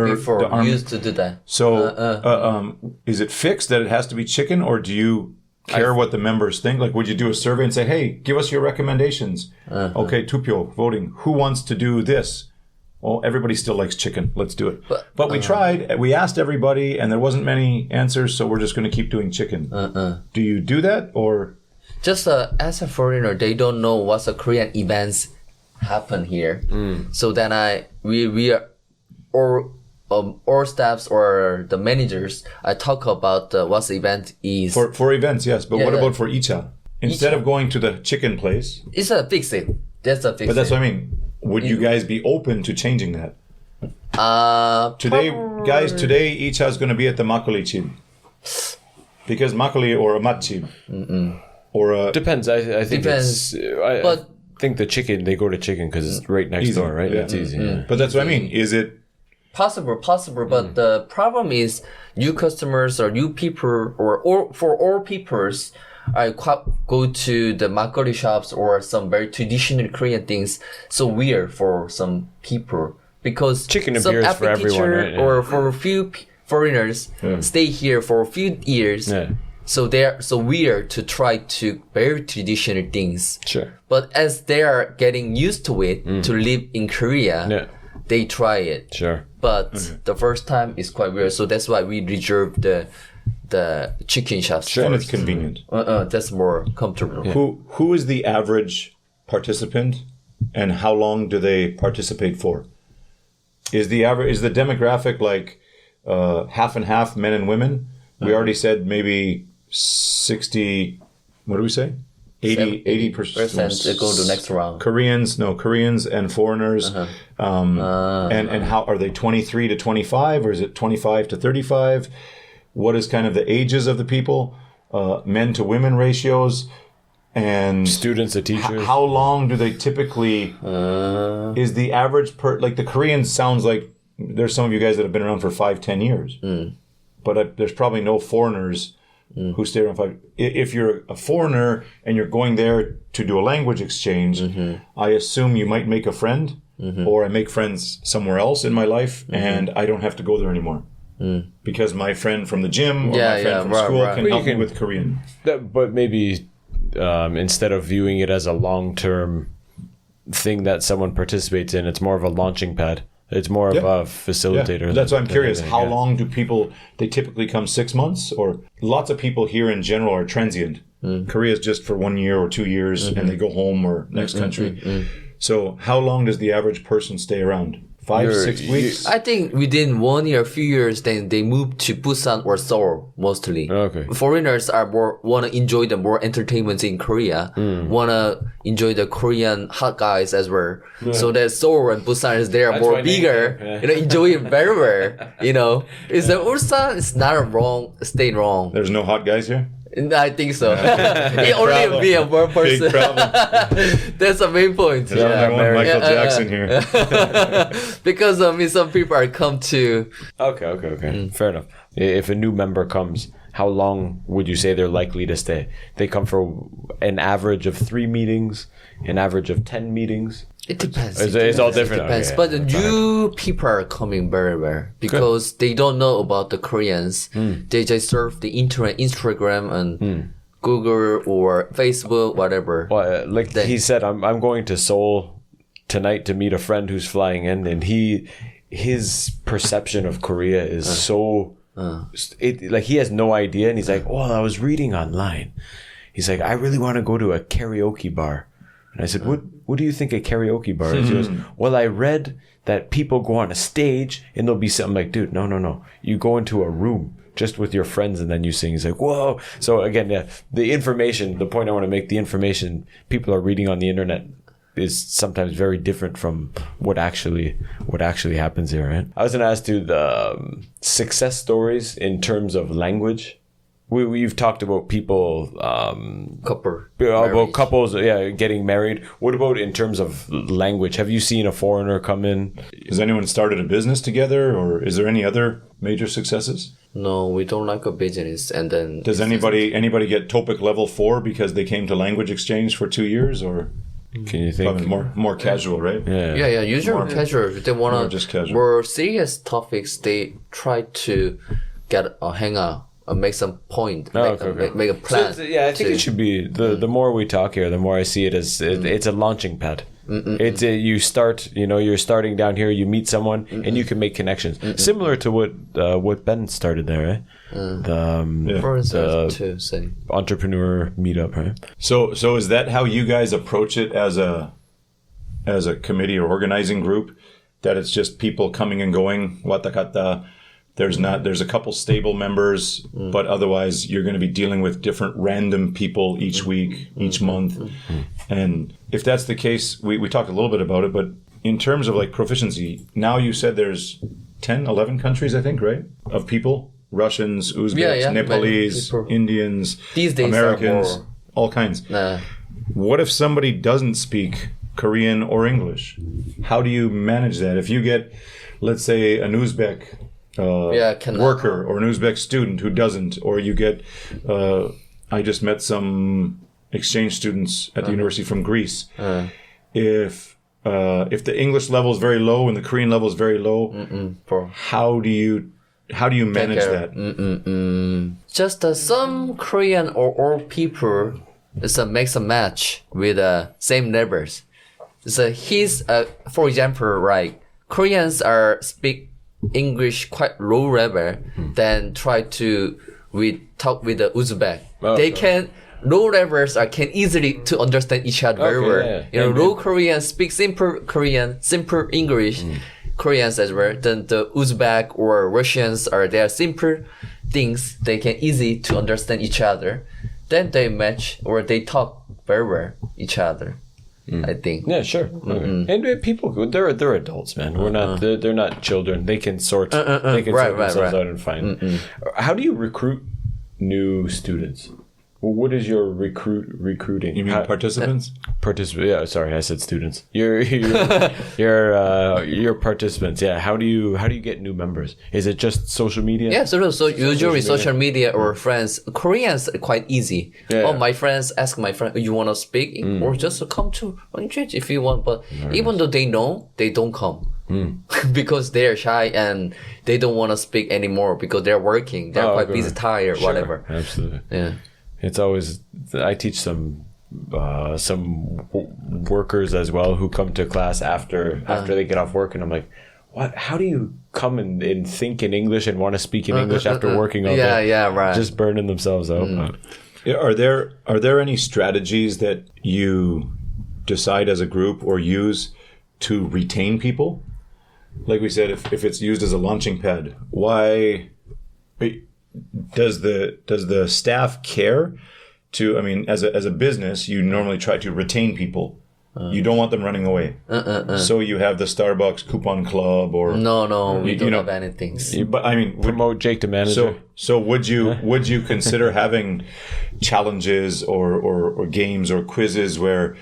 before the used to do that. So, is it fixed that it has to be chicken, or do you care what the members think? Like, would you do a survey and say, "Hey, give us your recommendations"? Okay, tupyo voting. Who wants to do this? Well, everybody still likes chicken. Let's do it. But we tried. We asked everybody, and there wasn't many answers. So we're just going to keep doing chicken. Do you do that, or just as a foreigner, they don't know what's the Korean events happen here. So then we are all staffs or the managers. I talk about what the event is for events. Yes, but what about for Icha? Instead of going to the chicken place, it's a fix it. That's a fix. But that's what I mean. Would you guys be open to changing that? Today Icha is going to be at the makgeolli chib. Because makgeolli or a matchib. Or a... Depends. I think Depends. I think the chicken, they go to chicken because it's right next door, right? Yeah. It's easy. Yeah. But that's what I mean. Is it... Possible, but the problem is you customers or you people or for all peoples, I go to the makgeolli shops or some very traditional Korean things. So weird for some people because chicken and beer is for everyone, right? Yeah. Or for a few foreigners stay here for a few years. Yeah. So they're so weird to try to very traditional things. Sure. But as they are getting used to it to live in Korea, they try it. Sure. But the first time is quite weird. So that's why we reserve the chicken shops. Sure. And it's convenient. That's more comfortable. Yeah. Who is the average participant, and how long do they participate for? Is the demographic like half and half, men and women? We already said maybe 60. What do we say? 80% to go to next round. Koreans and foreigners. And how are they 23 to 25, or is it 25 to 35? What is kind of the ages of the people? Men to women ratios, and students to teachers. How long do they typically? Is the average like the Koreans? Sounds like there's some of you guys that have been around for 5-10 years, but there's probably no foreigners who stay around 5. If you're a foreigner and you're going there to do a language exchange, I assume you might make a friend, or I make friends somewhere else in my life, and I don't have to go there anymore. because my friend from the gym or Yeah, my friend yeah, from right, school right. can But you help me can- with Korean. But maybe instead of viewing it as a long-term thing that someone participates in, it's more of a launching pad. It's more of a facilitator. Yeah. That's why I'm than curious. anything, How yeah. long do people? They typically come 6 months, or lots of people here in general are transient. Korea is just for 1 year or 2 years, and they go home or next country. So, how long does the average person stay around? 5, 6 weeks. I think within 1 year, a few years, then they move to Busan or Seoul mostly. Okay. Foreigners are more wanna enjoy the more entertainment in Korea, wanna enjoy the Korean hot guys as well. So that Seoul and Busan is there That's more why they- bigger. yeah. Enjoy it very well. Is the Ulsan is not a wrong state wrong. There's no hot guys here. I think so. It only problem. be a one person. Big problem. That's the main point. There's only one Michael Jackson here. Because some people are come to Okay. Fair enough. If a new member comes, how long would you say they're likely to stay? They come for an average of 3 meetings, an average of 10 meetings. It depends. It's all different. It depends. Okay, But yeah. the new people are coming very well because they don't know about the Koreans. They just surf the internet, Instagram, and Google or Facebook, whatever. Well, like he said, I'm going to Seoul tonight to meet a friend who's flying in, and his perception of Korea is so like he has no idea, and he's like, "Oh, I was reading online." He's like, "I really want to go to a karaoke bar," and I said, "What do you think a karaoke bar is?" He goes, "Well, I read that people go on a stage and there'll be something like, dude, no, you go into a room." Just with your friends, and then you sing. He's like, whoa. So again, yeah, the information, the point I want to make, the information people are reading on the internet is sometimes very different from what actually happens here, right? I was going to ask you the success stories in terms of language. We've talked about people, Couple. about marriage. couples, getting married. What about in terms of language? Have you seen a foreigner come in? Has anyone started a business together, or is there any other major successes? No, we don't like a business. And then Does anybody get TOEIC level 4 because they came to language exchange for 2 years, or Can you think? probably more casual, right? Yeah. Usually casual. They more wanna just casual. more serious topics. They try to get a hang out. Make some point, make a plan. So I think it should be the more we talk here, the more I see it as it's a launching pad. It's you start, you're starting down here, you meet someone, and you can make connections. Similar to what Ben started there, right? For instance, the to say. entrepreneur meetup, right? So is that how you guys approach it as a committee or organizing group? That it's just people coming and going, watakata. There's a couple stable members, but otherwise you're going to be dealing with different random people each week, each month. And if that's the case, we talked a little bit about it, but in terms of like proficiency, now you said there's 10, 11 countries, I think, right? Of people, Russians, Uzbeks, Yeah, Nepalese, people. Indians, These days Americans, are more. all kinds. What if somebody doesn't speak Korean or English? How do you manage that? If you get, let's say, an Uzbek cannot. worker or an Uzbek student who doesn't, or you get, I just met some exchange students at the university from Greece. If the English level is very low and the Korean level is very low, how do you manage care. that? Just some Korean or all people makes a match with same neighbors. So for example, right? Koreans speak English quite low level, then try to talk with the Uzbek. They can low levels can easily to understand each other very well. Yeah. Low Koreans speak simple Korean, simple English. Koreans as well. Then the Uzbek or Russians they are simple things. They can easy to understand each other. Then they match or they talk very well each other. I think. Yeah, sure. Okay. And people, they're adults, man. We're not. They're not children. They can sort. They can sort themselves out and find. How do you recruit new students? What is your recruiting? You mean participants? Yeah, sorry, I said students. Your participants. Yeah. How do you get new members? Is it just social media? Yeah, so usually social media or friends. Koreans are quite easy. Yeah. My friends ask my friend, you want to speak or just come to church if you want. But even though they know, they don't come. because they're shy and they don't want to speak anymore because they're working. They're quite busy, tired, Sure, whatever. Absolutely. Yeah. It's always, I teach some workers as well who come to class after they get off work, and I'm like, what? How do you come and think in English and want to speak in English after working all day? Yeah, right. Just burning themselves out. Yeah, are there any strategies that you decide as a group or use to retain people? Like we said, if it's used as a launching pad, why does the staff care to? I mean, as a business, you normally try to retain people. You don't want them running away. So you have the Starbucks coupon club, or No, we don't know, have anything. But I mean, Promote Jake to manager. So would you consider having challenges or games or quizzes where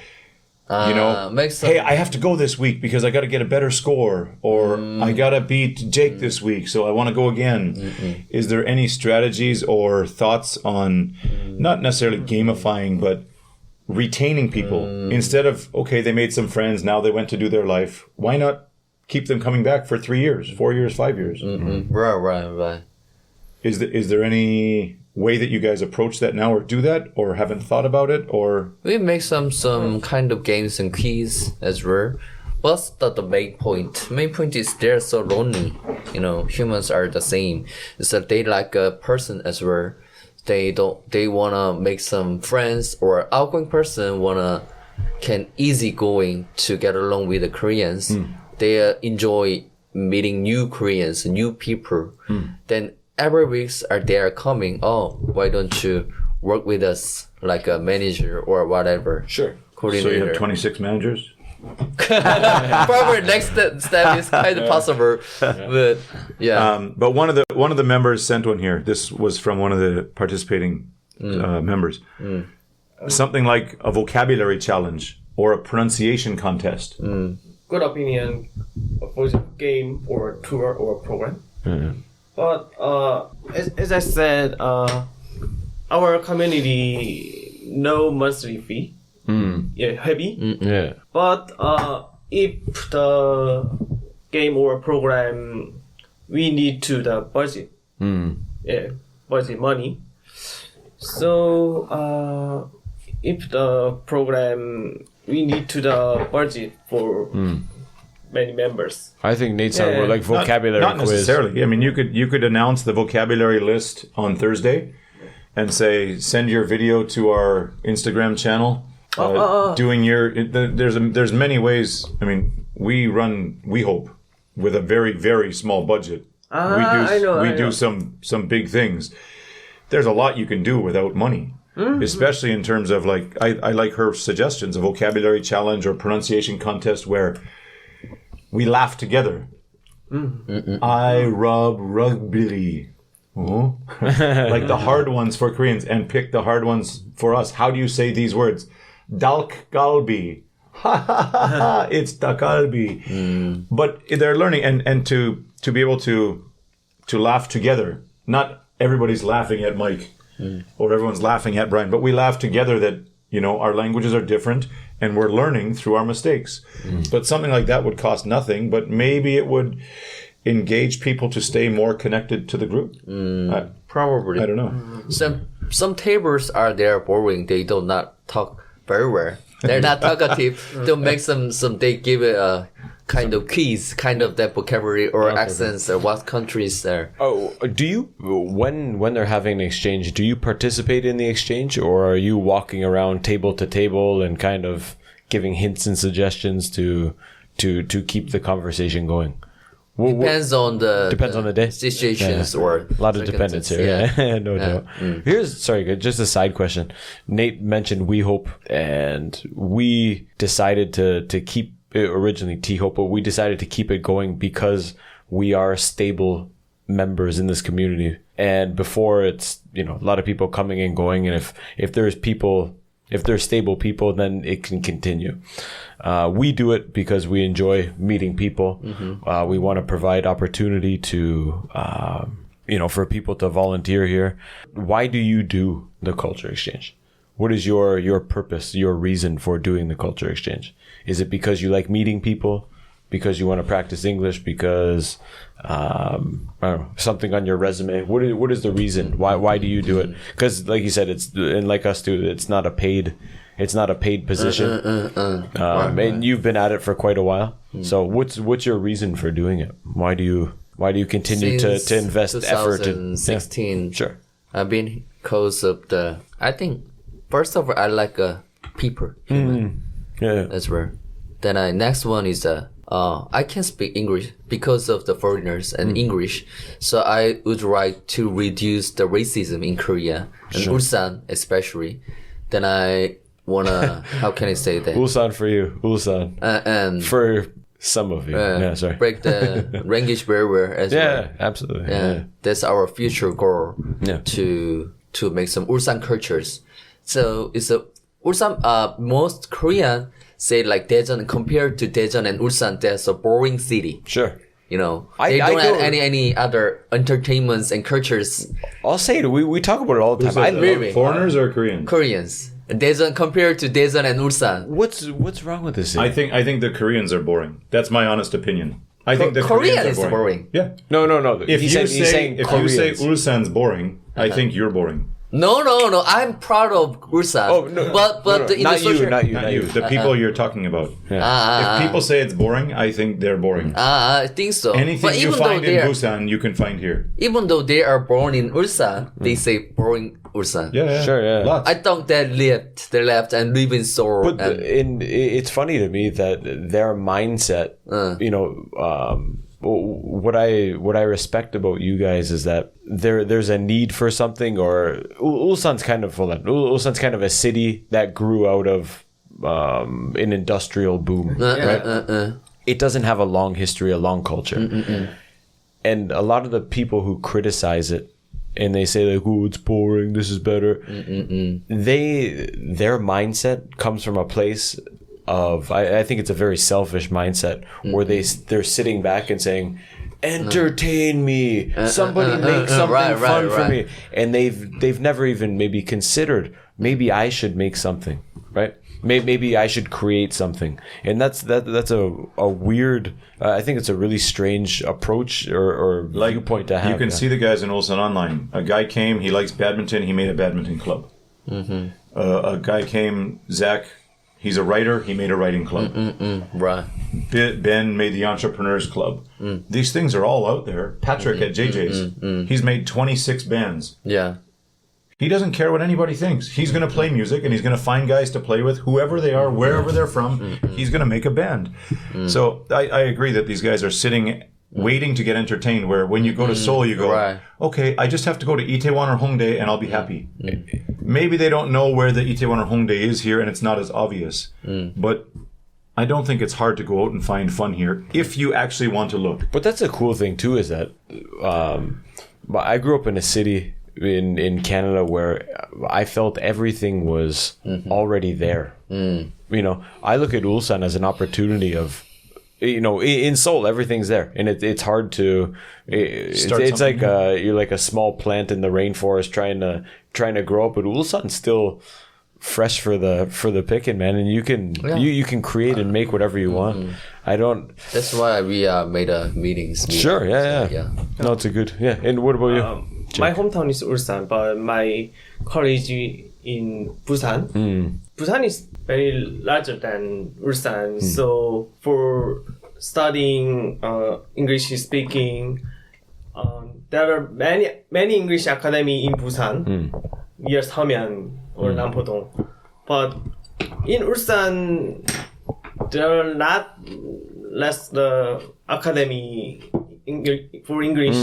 hey, I have to go this week because I got to get a better score, or I got to beat Jake this week, so I want to go again. Is there any strategies or thoughts on not necessarily gamifying, but retaining people instead of, okay, they made some friends, now they went to do their life. Why not keep them coming back for 3 years, 4 years, 5 years? Right. Is there any way that you guys approach that now, or do that, or haven't thought about it, or We make some kind of games and quiz as well. What's the main point? Main point is they're so lonely. Humans are the same. It's that they like a person as well. They wanna make some friends, or outgoing person can easy going to get along with the Koreans. They enjoy meeting new Koreans, new people. Then every week they are coming. Oh, why don't you work with us like a manager or whatever? Sure. Coordinator. so you have 26 managers? Probably next step is kind of possible, but yeah. But one of the members sent one here. This was from one of the participating members. Something like a vocabulary challenge or a pronunciation contest. Good opinion for the game or tour or program. But as I said, our community no monthly fee. Yeah, heavy. Yeah. But if the game or program we need to the budget. Yeah, budget money. So if the program we need to the budget for many members. I think Nate's talking about like vocabulary not quiz. necessarily. I mean, you could announce the vocabulary list on Thursday and say, send your video to our Instagram channel. Doing there's many ways. I mean, we hope with a very, very small budget. We do some big things. There's a lot you can do without money. Especially in terms of like, I like her suggestions, a vocabulary challenge or pronunciation contest where we laugh together. I rugby. Like the hard ones for Koreans, and pick the hard ones for us. How do you say these words? Dalk galbi. It's dakalbi. But they're learning, and to be able to laugh together. Not everybody's laughing at Mike or everyone's laughing at Brian, but we laugh together that, our languages are different and we're learning through our mistakes. But something like that would cost nothing, but maybe it would engage people to stay more connected to the group. Probably. I don't know. Some tables are there boring. They do not talk very well. They're not talkative. They'll make they give it a kind of quiz, kind of that vocabulary or accents or what countries there. Oh, do you when they're having an exchange? Do you participate in the exchange, or are you walking around table to table and kind of giving hints and suggestions to keep the conversation going? Depends on the day situations or a lot of dependence here. Yeah. No doubt. Here's just a side question. Nate mentioned We Hope, and we decided to keep it originally T-Hope, but we decided to keep it going because we are stable members in this community. And before, it's a lot of people coming and going, and if there's stable people, then it can continue. We do it because we enjoy meeting people. We want to provide opportunity to, for people to volunteer here. Why do you do the Culture Exchange? What is your purpose, your reason for doing the Culture Exchange? Is it because you like meeting people? because you want to practice English, because I don't know, something on your resume? What is the reason? Why do you do it? Because like you said, it's, and like us too, it's not a paid position. And you've been at it for quite a while. So what's your reason for doing it? Why do you continue to invest effort? 2016. Sure. I've been because of I think first of all I like people. Human. Yeah. That's where. Then next one is I can speak English because of the foreigners and English. So I would like to reduce the racism in Korea and Ulsan especially. Then I wanna how can I say that? Ulsan for you. Ulsan. And For some of you. Sorry. break the language barrier as well. Yeah, absolutely. Yeah. That's our future goal. Yeah. To make some Ulsan cultures. So it's a Ulsan. Most Korean say like Daejeon compared to Daejeon and Ulsan, that's a boring city. Sure. You know, I they don't go- have any other entertainments and cultures. I'll say it. We talk about it all the time. I really- Foreigners or Koreans? Koreans. Daejeon compared to Daejeon and Ulsan. What's wrong with this city? I think the Koreans are boring. That's my honest opinion. I think the Korean Koreans is are boring. Yeah. No. If He's you saying say Koreans. Ulsan's boring, I think you're boring. No. I'm proud of Ulsan. Oh, no. But in not the social, you, Not you. The people you're talking about. Ah, If people say it's boring, I think they're boring. I think so. Anything But you even though find in they are, Busan, you can find here. even though they are born in Ulsan, they say boring Ulsan. Yeah. Sure, yeah. Lots. I thought they left and live in Seoul. But and it's funny to me that their mindset, what I respect about you guys is that there's a need for something, or Ulsan's kind of a city that grew out of an industrial boom, right? It doesn't have a long history, a long culture. And a lot of the people who criticize it and they say like, "Oh, it's boring. This is better." Their mindset comes from a place of I think it's a very selfish mindset where they're sitting back and saying, "Entertain me. Somebody make something fun for me." And they've never even maybe considered maybe I should make something, right? Maybe I should create something, and that's a weird. I think it's a really strange approach or viewpoint to have. You can see the guys in Ulsan online. A guy came, he likes badminton, he made a badminton club. A guy came, Zach, he's a writer, he made a writing club. right. Ben made the Entrepreneurs Club. These things are all out there. Patrick at JJ's, he's made 26 bands. Yeah. He doesn't care what anybody thinks. He's going to play music and he's going to find guys to play with, whoever they are, wherever they're from. He's going to make a band. So I agree that these guys are sitting waiting to get entertained, where when you go to Seoul, you go, Right. okay, I just have to go to Itaewon or Hongdae and I'll be happy. Maybe they don't know where the Itaewon or Hongdae is here and it's not as obvious. But I don't think it's hard to go out and find fun here if you actually want to look. But that's a cool thing too, is that I grew up in a city in Canada where I felt everything was already there. You know, I look at Ulsan as an opportunity of, you know, in Seoul everything's there, and it's hard to. It's like you're like a small plant in the rainforest trying to grow up, but Ulsan's still fresh for the picking, man, and you can create and make whatever you want. I don't. That's why we made a meetings. Sure, yeah. No, it's a good, yeah. And what about you? My hometown is Ulsan, but my college in Busan. Busan is very larger than Ulsan, so for studying English speaking, there are many English academy in Busan, near Samyeon or Nampodong. But in Ulsan, there are not less the academy for English.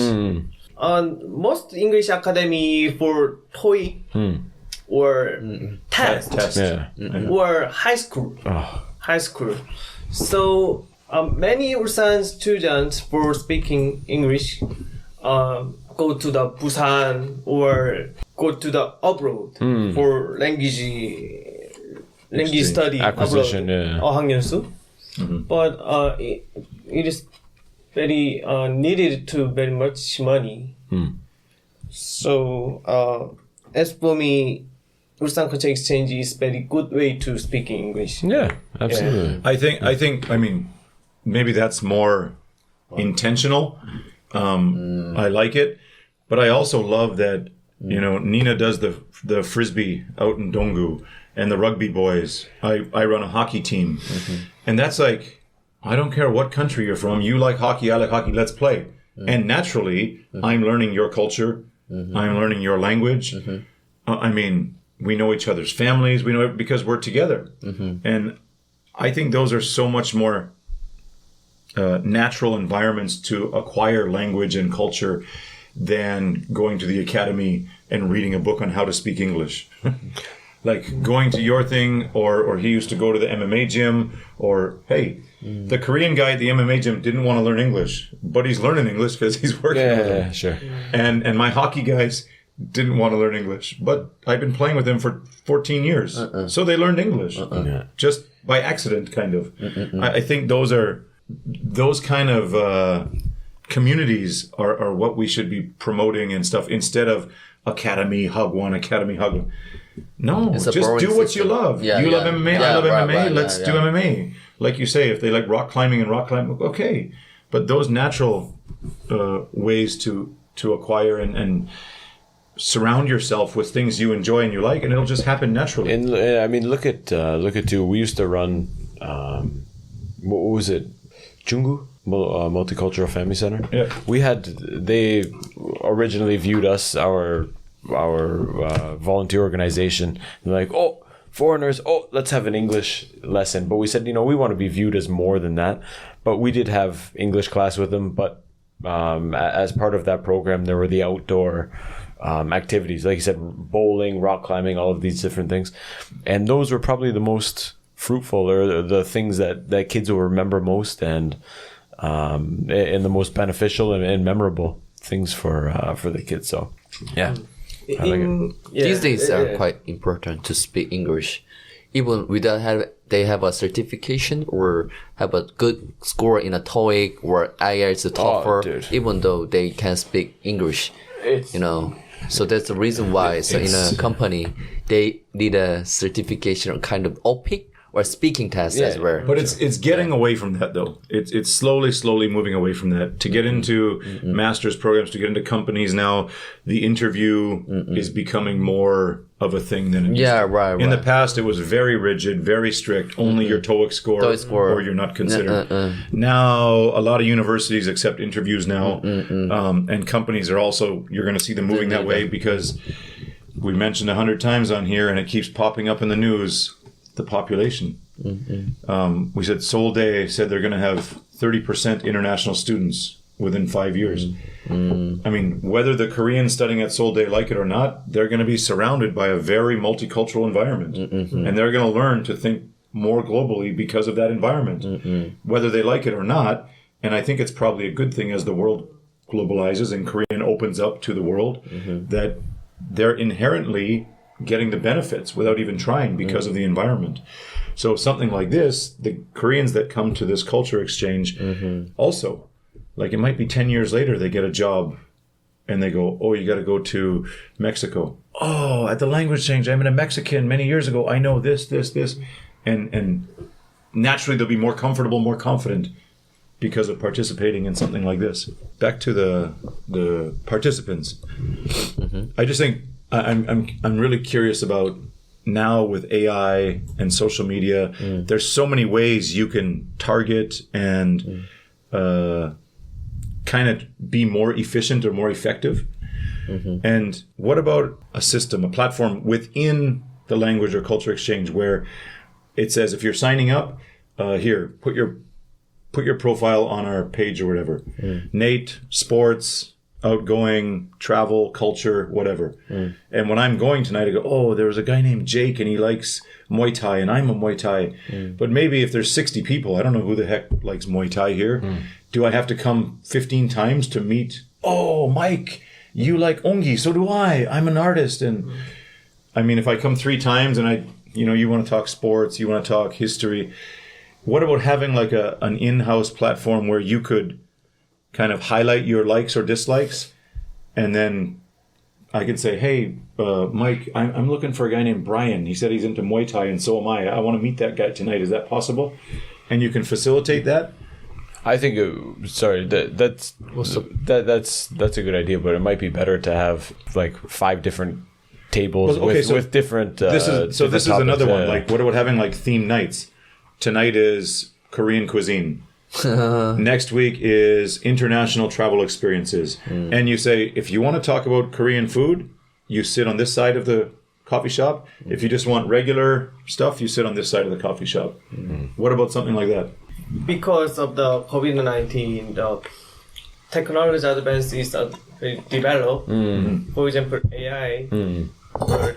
Most English academy for TOEIC or test Yeah. or high school. So many Ulsan students for speaking English go to the Busan or go to the abroad for language study Acquisition, abroad. yeah. 어학연수. But it is very needed to very much money. So as for me, Ulsan Culture Exchange is very good way to speak English. Yeah, absolutely. I mean, maybe that's more intentional. I like it, but I also love that, you know, Nina does the frisbee out in Donggu and the rugby boys. I run a hockey team, and that's like, I don't care what country you're from. You like hockey, I like hockey. Let's play. And naturally, I'm learning your culture. I'm learning your language. I mean, we know each other's families. We know it because we're together. And I think those are so much more natural environments to acquire language and culture than going to the academy and reading a book on how to speak English. Like going to your thing, or he used to go to the MMA gym, or hey, the Korean guy at the MMA gym didn't want to learn English, but he's learning English because he's working with him. Yeah, sure. And my hockey guys didn't want to learn English, but I've been playing with them for 14 years. So they learned English just by accident, kind of. I think those kind of communities are what we should be promoting and stuff, instead of academy hug. No, just do what you love. You love MMA, I love MMA, let's do MMA. Like you say, if they like rock climbing, okay. But those natural ways to acquire and surround yourself with things you enjoy and you like, and it'll just happen naturally. And I mean, look at too. We used to run, what was it, Chungu? Multicultural Family Center. Yeah. They originally viewed us, our volunteer organization, like, oh, foreigners, oh, let's have an English lesson. But we said, we want to be viewed as more than that. But we did have English class with them. But as part of that program, there were the outdoor activities, like you said, bowling, rock climbing, all of these different things. And those were probably the most fruitful, or the things that kids will remember most, and the most beneficial and memorable things for the kids. So, yeah. These days are quite important to speak English, even without they have a certification or have a good score in a TOEIC or IELTS TOEFL, even though they can speak English, So that's the reason why. So in a company, they need a certification or kind of OPIC or speaking test as well. But it's getting away from that, though. It's slowly moving away from that. To get into master's programs, to get into companies now, the interview is becoming more of a thing than it used to. Right. In the past, it was very rigid, very strict. Only your TOEIC score, or you're not considered. Now, a lot of universities accept interviews now, and companies are also. You're going to see them moving that way, because we mentioned 100 times on here, and it keeps popping up in the news. The population. We said Seoul Day said they're going to have 30% international students within 5 years. I mean, whether the Koreans studying at Seoul Day like it or not, they're going to be surrounded by a very multicultural environment. And they're going to learn to think more globally because of that environment, whether they like it or not. And I think it's probably a good thing as the world globalizes and Korean opens up to the world, that they're inherently getting the benefits without even trying because of the environment. So something like this, the Koreans that come to this culture exchange also, like it might be 10 years later, they get a job and they go, oh, you got to go to Mexico. Oh, at the language exchange, I'm a Mexican many years ago. I know this. And naturally they'll be more comfortable, more confident because of participating in something like this. Back to the participants. I just think I'm really curious about now with AI and social media. There's so many ways you can target and kind of be more efficient or more effective. And what about a system, a platform within the language or culture exchange where it says, if you're signing up, here, put your profile on our page or whatever. Nate, sports, outgoing, travel, culture, whatever. And when I'm going tonight, I go, oh, there was a guy named Jake and he likes Muay Thai and I'm a Muay Thai. But maybe if there's 60 people, I don't know who the heck likes Muay Thai here. Do I have to come 15 times to meet, oh, Mike, you like Ongi, so do I. I'm an artist. And I mean, if I come 3 times and you want to talk sports, you want to talk history, what about having like an in-house platform where you could kind of highlight your likes or dislikes, and then I could say, hey, Mike, I'm looking for a guy named Brian. He said he's into Muay Thai, and so am I. I want to meet that guy tonight. Is that possible? And you can facilitate that. I think that's a good idea, but it might be better to have like 5 different tables with different. This is topics, another one. yeah. Like, what about having like theme nights? Tonight is Korean cuisine. Next week is international travel experiences. And you say, if you want to talk about Korean food, you sit on this side of the coffee shop. If you just want regular stuff, you sit on this side of the coffee shop. What about something like that? Because of the COVID-19, the technology advances are very developed. For example, AI or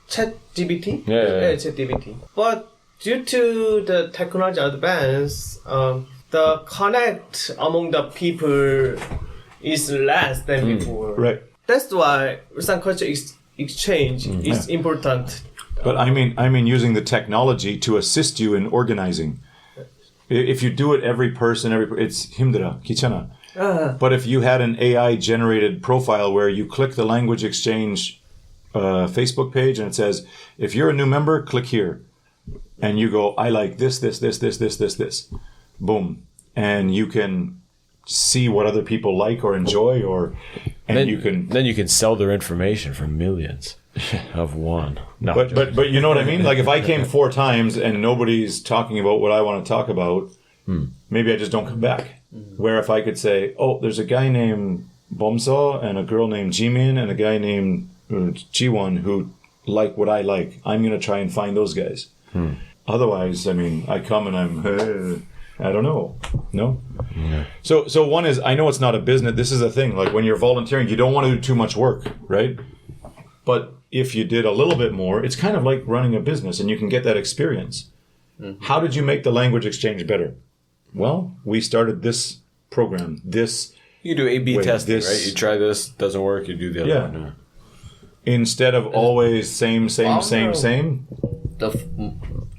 ChatGPT. ChatGPT. But due to the technology advance, the connect among the people is less than before. Right. That's why Ulsan Culture Exchange is important. But I mean using the technology to assist you in organizing. If you do it it's 힘들어, 귀찮아. But if you had an AI generated profile where you click the language exchange Facebook page and it says, if you're a new member, click here. And you go, I like this. Boom. And you can see what other people like or enjoy then you can sell their information for millions of won. No. But you know what I mean? Like if I came 4 times and nobody's talking about what I want to talk about, maybe I just don't come back. Where if I could say, oh, there's a guy named Bomso and a girl named Jimin and a guy named Jiwon who like what I like. I'm going to try and find those guys. Otherwise, I mean, I come and I'm, I don't know. No? Yeah. So one is, I know it's not a business. This is a thing. Like when you're volunteering, you don't want to do too much work, right? But if you did a little bit more, it's kind of like running a business and you can get that experience. How did you make the language exchange better? Well, we started this program, You do A/B testing, right? You try this, doesn't work, you do the other one. Yeah. Instead of always same.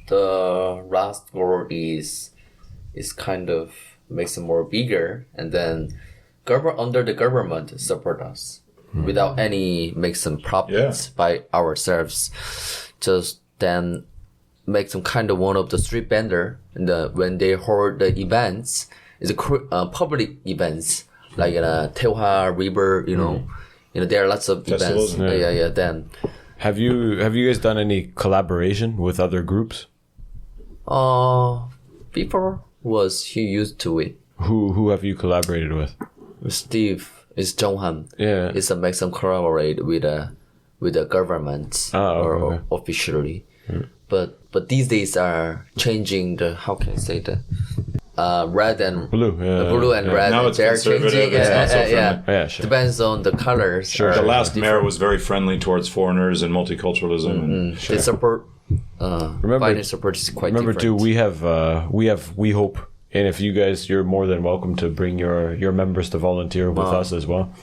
The last goal is kind of makes it more bigger, and then under the government support us without any make some profits by ourselves. Just then make some kind of one of the street vendor, and when they hold the events, it's a public events like Teoha River, you know, there are lots of festivals, events. Then have you guys done any collaboration with other groups? Before was he used to it. Who have you collaborated with? Steve is Jonghan. Yeah, it's a make some collaborate with the government or officially. But these days are changing the, how can I say, the red and blue, blue and red. Now it's they're changing. It's not so friendly. Yeah, sure. Depends on the colors. Sure. The last mayor was very friendly towards foreigners and multiculturalism. And They support. Finance support is quite remember different. too, we hope, and if you guys, you're more than welcome to bring your members to volunteer with us as well.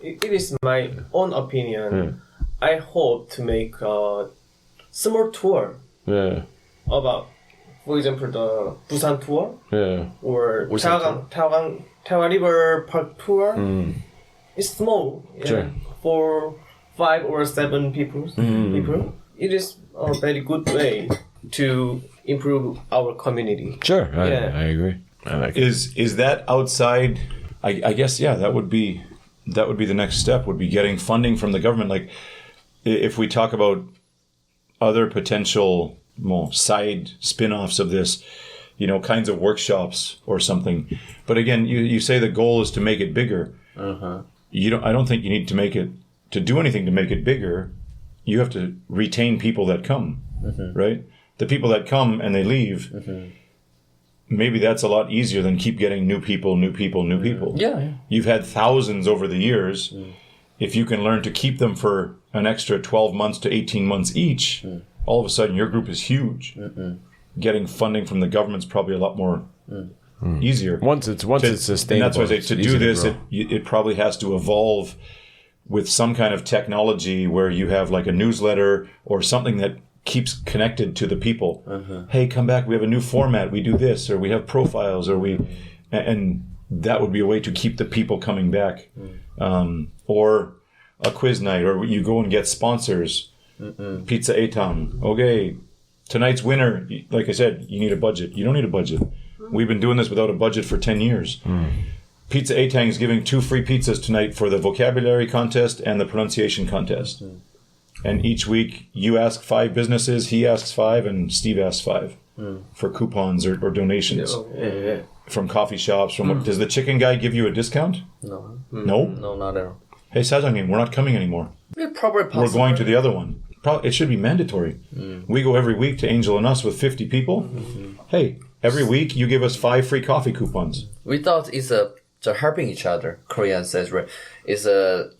It is my own opinion. I hope to make a small tour about, for example, the Busan tour or Taewan River Park tour. It's small, for 5 or 7 people. It is a very good way to improve our community. Sure, I agree. I like it. Is that outside? I guess that would be the next step. Would be getting funding from the government. Like if we talk about other potential side spin-offs of this, kinds of workshops or something. But again, you say the goal is to make it bigger. I don't think you need to do anything to make it bigger. You have to retain people that come, right? The people that come and they leave, maybe that's a lot easier than keep getting new people. Yeah. You've had thousands over the years. If you can learn to keep them for an extra 12 months to 18 months each, all of a sudden your group is huge. Getting funding from the government's probably a lot more easier. Once it's sustainable. And that's why I say to do this, it probably has to evolve with some kind of technology where you have like a newsletter or something that keeps connected to the people. Hey, come back, we have a new format, we do this, or we have profiles, and that would be a way to keep the people coming back. Or a quiz night, or you go and get sponsors. Pizza Atam. Okay, tonight's winner, like I said, you need a budget. You don't need a budget. We've been doing this without a budget for 10 years. Pizza A-Tang is giving 2 free pizzas tonight for the vocabulary contest and the pronunciation contest. And each week you ask 5 businesses, he asks 5, and Steve asks 5 for coupons or donations from coffee shops. Does the chicken guy give you a discount? No. No? No, not at all. Hey, Sajangin, we're not coming anymore. Yeah, probably possible. We're going to the other one. It should be mandatory. We go every week to Angel and Us with 50 people. Hey, every week you give us 5 free coffee coupons. We thought it's helping each other. Korean says, right? It's a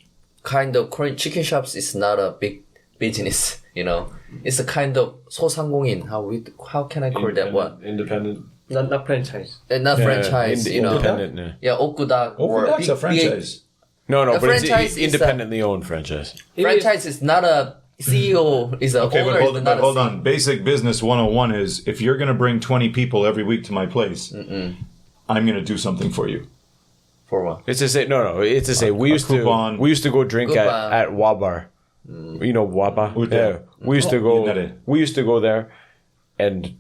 kind of Korean chicken shops is not a big business, you know. It's a kind of 소상공인. How can I call that one? Independent. Not franchise. Not franchise, you know. Independent, Yeah, Okudak or Okudak's a franchise. No, The but it's franchise is independently owned franchise. franchise is not a CEO, is a Okay, owner. but hold on. Basic business 101 is if you're going to bring 20 people every week to my place, I'm going to do something for you. For what? It's to say It's to say we used to go drink Coupon. at Wabar. You know Waba? Yeah. We used to Yunare. go there, and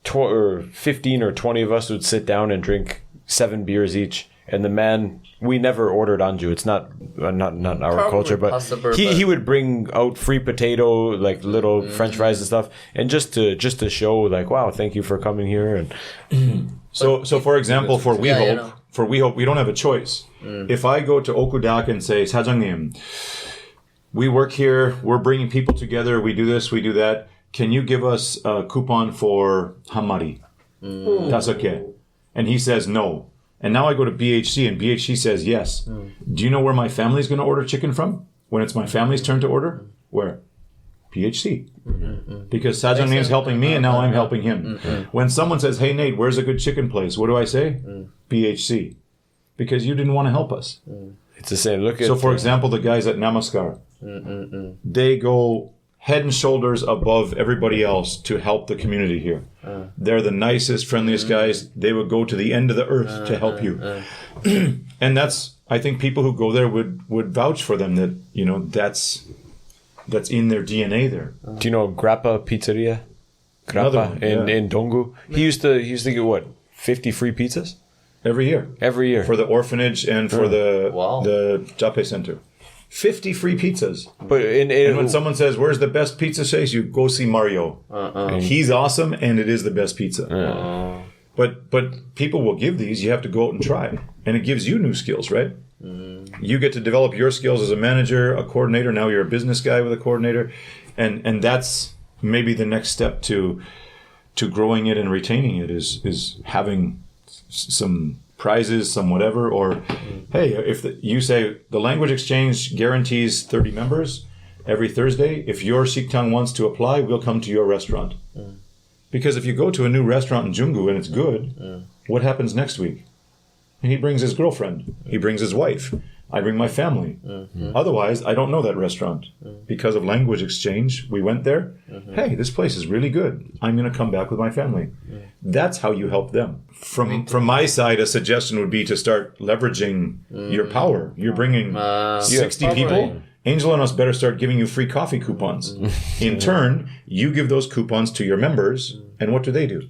15 or 20 of us would sit down and drink 7 beers each. And the man, we never ordered anju. It's not our Probably culture, but possible, he but- would bring out free potato, like little French fries and stuff, and just to show like, wow, thank you for coming here. And So for example, for We Yeah, Hope, you know. we don't have a choice. If I go to Okudak and say, 사장님, we work here, we're bringing people together, we do this, we do that. Can you give us a coupon for hamari? 다섯 개. And he says no. And now I go to BHC and BHC says yes. Do you know where my family's going to order chicken from when it's my family's turn to order? Where? BHC. Because Sajang is helping me and now I'm helping him. When someone says, hey, Nate, where's a good chicken place? What do I say? BHC. Because you didn't want to help us. it's the same. Look at So, for example, the guys at Namaskar, they go head and shoulders above everybody else to help the community here. They're the nicest, friendliest guys. They would go to the end of the earth to help you. And that's, I think people who go there would vouch for them that, you know, that's in their DNA there. Do you know Grappa Pizzeria? Another Grappa one, yeah. in Donggu. He used to get what, 50 free pizzas Every year. every year. For the orphanage and for Wow. the Jape Center. 50 free pizzas. But And when someone says, where's the best pizza place? You go see Mario. He's awesome and it is the best pizza. But people will give these. You have to go out and try. And it gives you new skills, right? You get to develop your skills as a manager, a coordinator. Now you're a business guy with a coordinator. And that's maybe the next step to growing it and retaining it is having some prizes, some whatever. Or, hey, if you say the language exchange guarantees 30 members every Thursday, if your Siktang wants to apply, we'll come to your restaurant. Because if you go to a new restaurant in Junggu and it's good, what happens next week? And he brings his girlfriend. He brings his wife. I bring my family. Otherwise, I don't know that restaurant. Because of language exchange, we went there. Hey, this place is really good. I'm going to come back with my family. That's how you help them. From my side, a suggestion would be to start leveraging your power. You're bringing 60 people. Angel and us better start giving you free coffee coupons. In turn, you give those coupons to your members, and what do?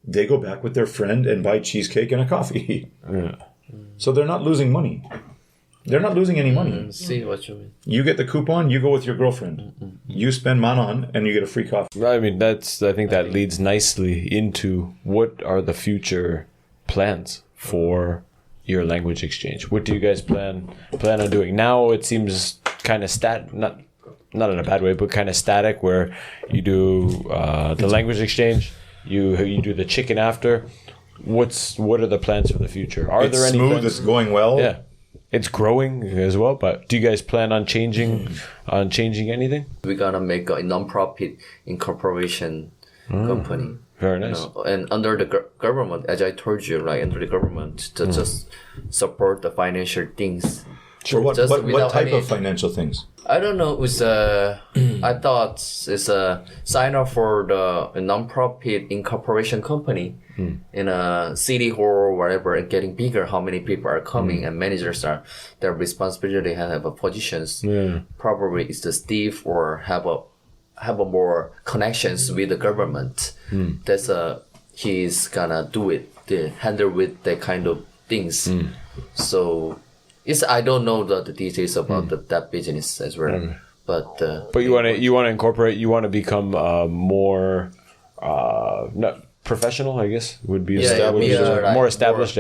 They go back with their friend and buy cheesecake and a coffee. So they're not losing money. They're not losing any money. See what you mean. You get the coupon, you go with your girlfriend. You spend manon, and you get a free coffee. I mean, I think that leads nicely into what are the future plans for your language exchange. What do you guys plan on doing? Now it seems kind of not in a bad way, but kind of static, where you do the language exchange, you do the chicken after. What are the plans for the future? Are It's there any smooth, plans? it's going well. Yeah, it's growing as well. But do you guys plan on changing anything? We gotta make a non-profit incorporation company. Very nice. And under the government, as I told you, like under the government, to just support the financial things. Sure. What without type any- of financial things? I don't know. It's I thought it's a sign up for the non-profit incorporation company in a city hall or whatever, and getting bigger. How many people are coming and managers are their responsibility and have a positions. Probably it's the Steve or have a more connections with the government. That's a he's gonna do it, handle with that kind of things. So I don't know the details about that business as well. But you want to incorporate. You want to become more not professional, I guess would be established, more established,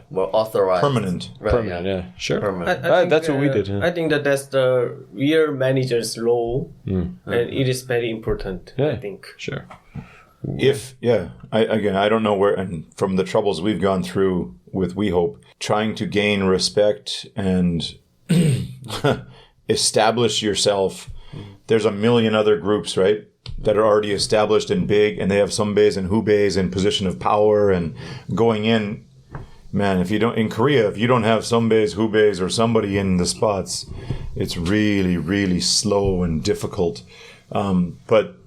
more authorized, permanent. Right, permanent. Yeah, sure. Permanent. I think, That's what we did. Yeah. I think that's the real manager's role, and it is very important. I think. Sure. I don't know where, and from the troubles we've gone through with We Hope, trying to gain respect and establish yourself. There's a million other groups, right, that are already established and big, and they have Sunbaes and Hubaes in position of power and going in. Man, if you don't have Sunbaes, Hubaes, or somebody in the spots, it's really, really slow and difficult. But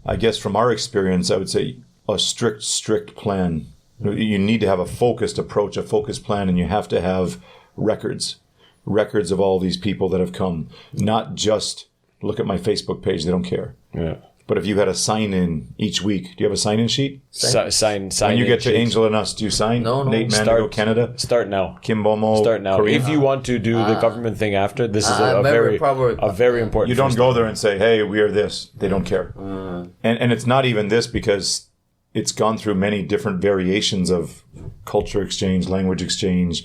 I guess from our experience, I would say a strict plan. You need to have a focused approach, a focused plan, and you have to have records of all these people that have come. Not just look at my Facebook page; they don't care. Yeah. But if you had a sign-in each week, do you have a sign-in sheet? Sign. When you get to Angel and Us, do you sign? No. Nate Mandigo, Canada. Start now. Kim Bomo. Start now. Korea. If you want to do the government thing after, this is a very important. You don't go there and say, "Hey, we are this." They don't care. And it's not even this, because it's gone through many different variations of culture exchange, language exchange,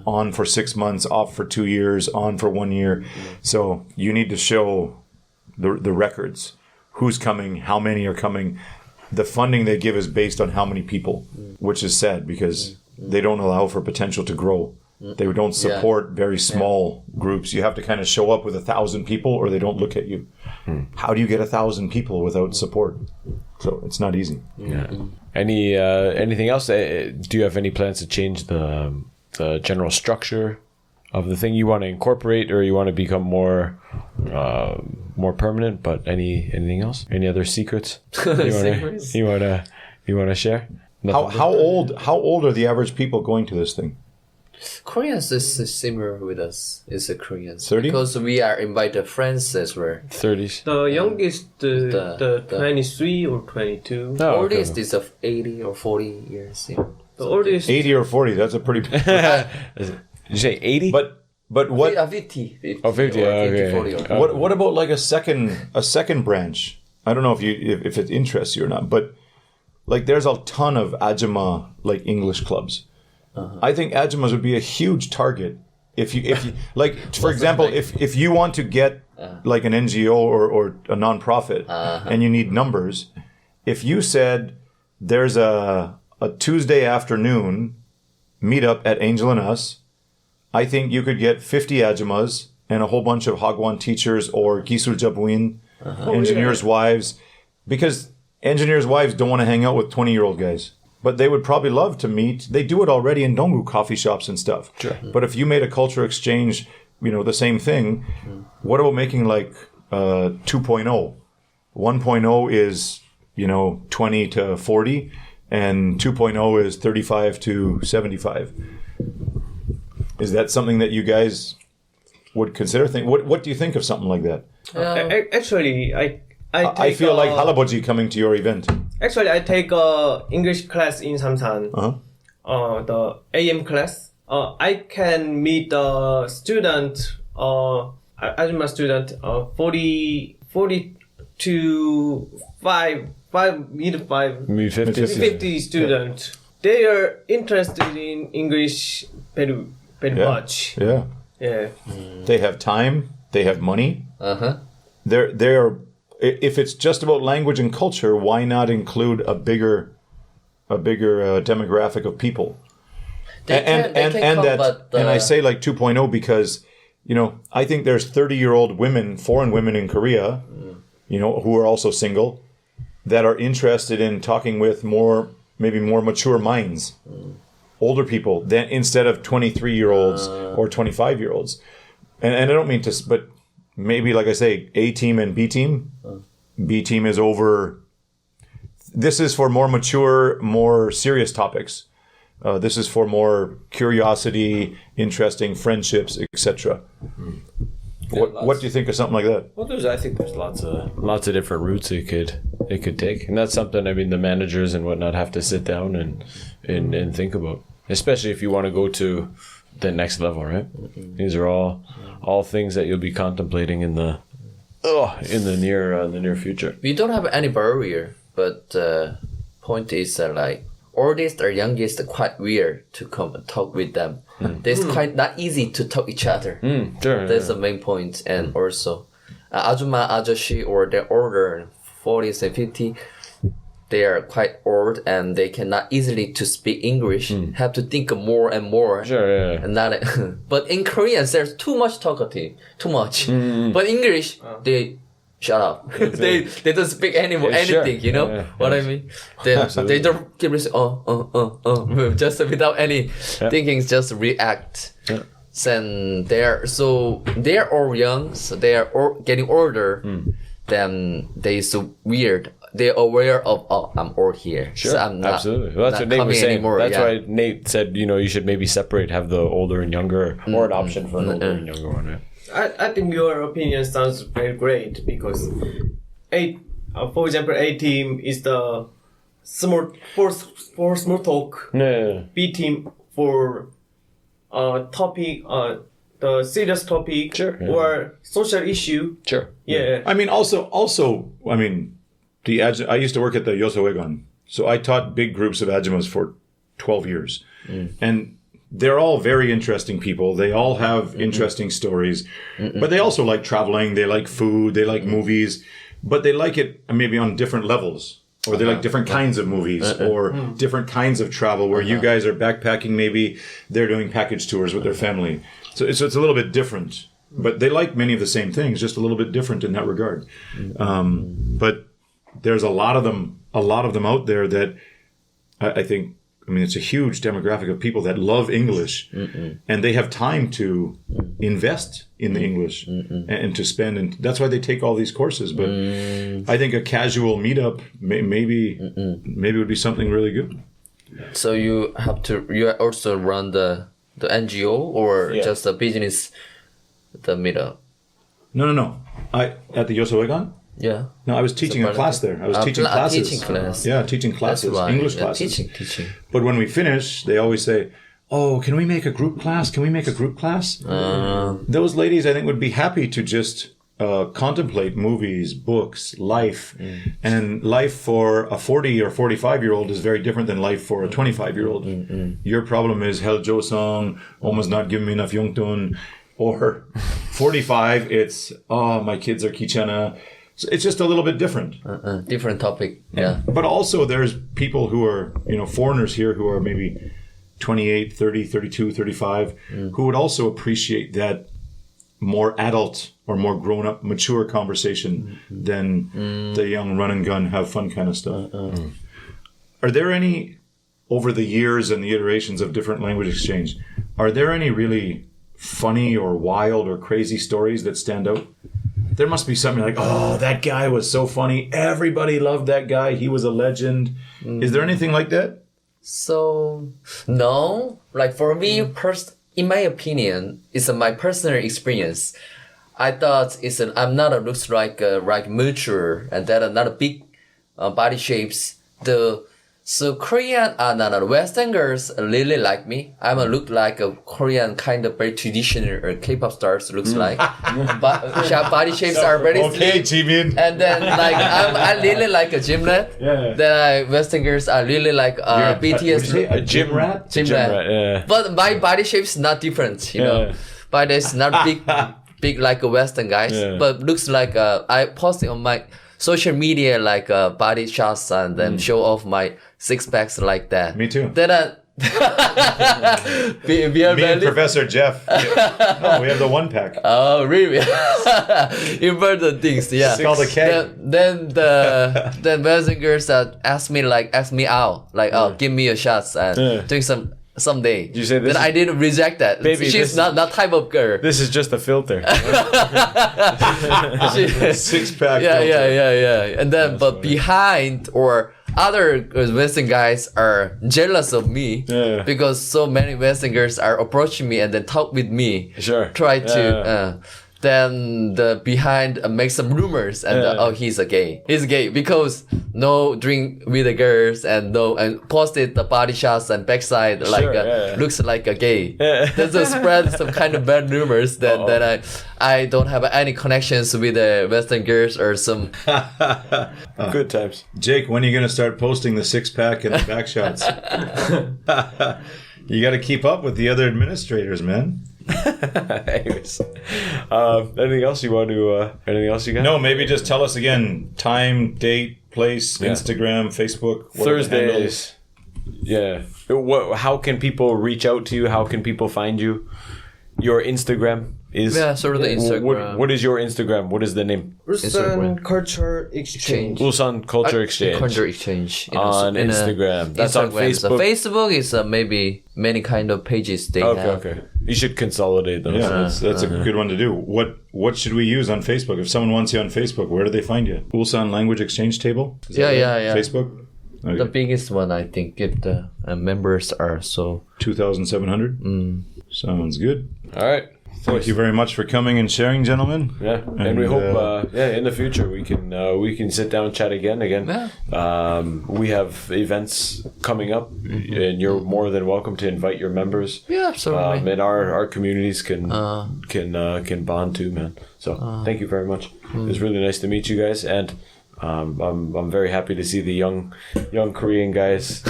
on for 6 months, off for 2 years, on for 1 year. So you need to show the records. Who's coming? How many are coming? The funding they give is based on how many people, which is sad because they don't allow for potential to grow. They don't support very small groups. You have to kind of show up with 1,000 people or they don't look at you. How do you get 1,000 people without support? So it's not easy. Yeah. Anything else? Do you have any plans to change the general structure of the thing you want to incorporate, or you want to become more permanent? But anything else? Any other secrets you want to share? How old are the average people going to this thing? Koreans is similar with us. It's a Koreans 30? because we are invited friends as well. 30s. The youngest, the 23 or 22. The oldest is of 80 or 40 years. Yeah. The oldest 80 or 40. That's a pretty. Did you say 80? But what? 50. Oh, 50. Okay. 40 or What about like a second branch? I don't know if it interests you or not, but like there's a ton of Ajuma like English clubs. I think Ajumas would be a huge target if you like, for example, if you want to get like an NGO or a nonprofit and you need numbers, if you said there's a Tuesday afternoon meetup at Angel and Us, I think you could get 50 Ajumas and a whole bunch of Hagwon teachers or Gisul Jabuin, engineers' wives, because engineers' wives don't want to hang out with 20-year-old guys. But they would probably love to meet. They do it already in Donggu coffee shops and stuff. Sure. But if you made a culture exchange, the same thing, what about making like 2.0? 1.0 is, 20 to 40, and 2.0 is 35 to 75. Is that something that you guys would consider? What do you think of something like that? Actually, I feel like Halaboji coming to your event. Actually, I take English class in Samsan. The AM class. I can meet the student, Ajuma student, 40 to 50 student. They are interested in English very much. Yeah. Yeah. They have time. They have money. They're. If it's just about language and culture, why not include a bigger demographic of people? And I say like 2.0 because I think there's 30-year-old women, foreign women in Korea, who are also single, that are interested in talking with maybe more mature minds, older people, than instead of 23-year-olds or 25-year-olds. And I don't mean to, but maybe, like I say, A team and B team. B team is over. This is for more mature, more serious topics. This is for more curiosity, interesting friendships, etc. What do you think of something like that? Well, I think there's lots of different routes it it could take. And that's something, I mean, the managers and whatnot have to sit down and think about, especially if you want to go to the next level, right? These are all things that you'll be contemplating in the near future. We don't have any barrier, but point is like oldest or youngest are quite weird to come and talk with them. It's quite not easy to talk each other. Sure. That's the main point. And also, 아줌마, 아저씨, or they're older, 40s and 50, they are quite old and they cannot easily to speak English. Have to think more and more. Sure, yeah. And not, but in Korean, there's too much talkative, too much. But English, they shut up. they don't speak anymore, anything. You know what I mean? They don't keep listening. Just without any thinking, just react. Yeah. And they're all young, so they are all getting older. Then they so weird. They're aware of I'm old here. Sure, So I'm not, absolutely. Well, that's not what Nate was coming saying. anymore. That's why Nate said, you should maybe separate, have the older and younger, or an option for an older and younger one. Right? I think your opinion sounds very great because for example, A team is the for small talk. Yeah. B team for topic, the serious topic, Sure, yeah. or social issue. Sure. Yeah. I mean, I mean, I used to work at the Yosoegon, so I taught big groups of Ajumas for 12 years. And they're all very interesting people. They all have interesting stories, but they also like traveling. They like food. They like movies, but they like it maybe on different levels, or they like different kinds of movies or different kinds of travel where you guys are backpacking. Maybe they're doing package tours with their family. So it's a little bit different, but they like many of the same things, just a little bit different in that regard. But there's a lot of them out there that I think, I mean, it's a huge demographic of people that love English and they have time to invest in the English and to spend. And that's why they take all these courses. But I think a casual meetup maybe would be something really good. So you also run the NGO or just a business, the meetup? No. At the Yosoegon? Yeah. No, I was teaching a class there. I was teaching classes. Teaching class. Yeah, teaching classes, That's why. English classes. Teaching. But when we finish, they always say, "Oh, can we make a group class? Can we make a group class?" Those ladies, I think, would be happy to just contemplate movies, books, life. And life for a 40 or 45-year-old is very different than life for a 25-year-old. Your problem is Hel Jo-sung, almost not giving me enough yongtun. Or 45, it's, my kids are kichana. So it's just a little bit different. Different topic. Yeah. But also there's people who are, foreigners here who are maybe 28, 30, 32, 35, who would also appreciate that more adult or more grown-up, mature conversation than the young run and gun, have fun kind of stuff. Are there any, over the years and the iterations of different language exchange, are there any really funny or wild or crazy stories that stand out? There must be something like, oh, that guy was so funny. Everybody loved that guy. He was a legend. Is there anything like that? So, no. Like for me, in my opinion, it's my personal experience. I thought I'm not looks like mature and that are not a big body shapes. So Korean, Western girls really like me. I'm a look like a Korean kind of very traditional K-pop stars looks like. But body shapes are very okay, slim. Jimin. And then like I really like a gym rat. Yeah. Then Western girls are really like BTS. A gym rat? Gym rat. Yeah. But my body shape's not different, you know. But it's not big like a Western guys. Yeah. But looks like I posted on my social media like body shots and then show off my six packs like that. Me too. Then Me and Professor Jeff. No, we have the 1-pack. Oh, really? Important things, yeah. It's called a K. Then the Western girls ask me out, like, give me a shot and doing someday. You say this then I didn't reject that. Baby, she's not type of girl. This is just a filter. 6-pack. Yeah. And then, but behind or other Western guys are jealous of me because so many Western girls are approaching me and then talk with me. Sure. Try to. Then the behind make some rumors and he's gay. He's gay because no drink with the girls and posted the body shots and backside looks like a gay. That's to spread some kind of bad rumors that I don't have any connections with the Western girls or some. Good times. Jake, when are you gonna start posting the 6-pack and the back shots? You got to keep up with the other administrators, man. Anyways, anything else you want to? Anything else you got? No, maybe just tell us again: time, date, place, Instagram, Facebook. Thursdays. Yeah. How can people reach out to you? How can people find you? Your Instagram is sort of the Instagram. What is your Instagram? What is the name? Ulsan Culture Exchange. Ulsan Culture Exchange. Culture Exchange On Instagram. That's on Facebook. So Facebook is maybe many kind of pages they have. Okay. You should consolidate those. Yeah, that's a good one to do. What should we use on Facebook? If someone wants you on Facebook, where do they find you? Ulsan Language Exchange Table? Yeah. Facebook? Okay. The biggest one, I think, if the members are so... 2,700? Sounds good. All right. Thank you very much for coming and sharing, gentlemen. Yeah, and we hope, in the future we can sit down and chat again. Yeah. We have events coming up, and you're more than welcome to invite your members. Yeah, absolutely. And our communities can bond too, man. So thank you very much. It was really nice to meet you guys, and I'm very happy to see the young Korean guys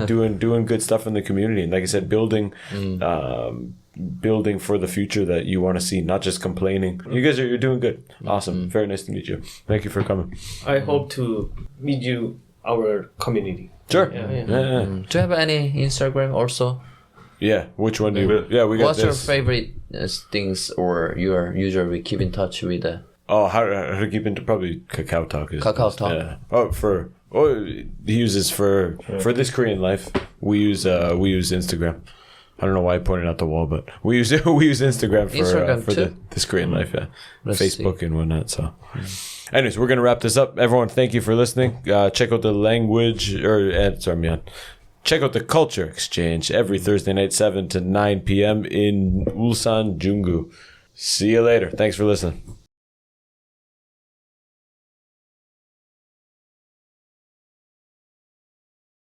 doing good stuff in the community, and like I said, building for the future that you want to see, not just complaining. You're doing good. Awesome. Very nice to meet you. Thank you for coming. I hope to meet you, our community. Sure. Yeah. Do you have any Instagram also? Yeah. Which one do you? Yeah, we got What's your this. favorite things, or you are usually keep in touch with? How to keep into probably Kakao Talk is Kakao Talk. Yeah. He uses for this Korean life. We use Instagram. I don't know why I pointed out the wall, but we use Instagram for this Korean life. Yeah, Facebook and whatnot. So, anyways, we're gonna wrap this up. Everyone, thank you for listening. Check out the check out the Culture Exchange every Thursday night, 7 to 9 p.m. in Ulsan, Junggu. See you later. Thanks for listening.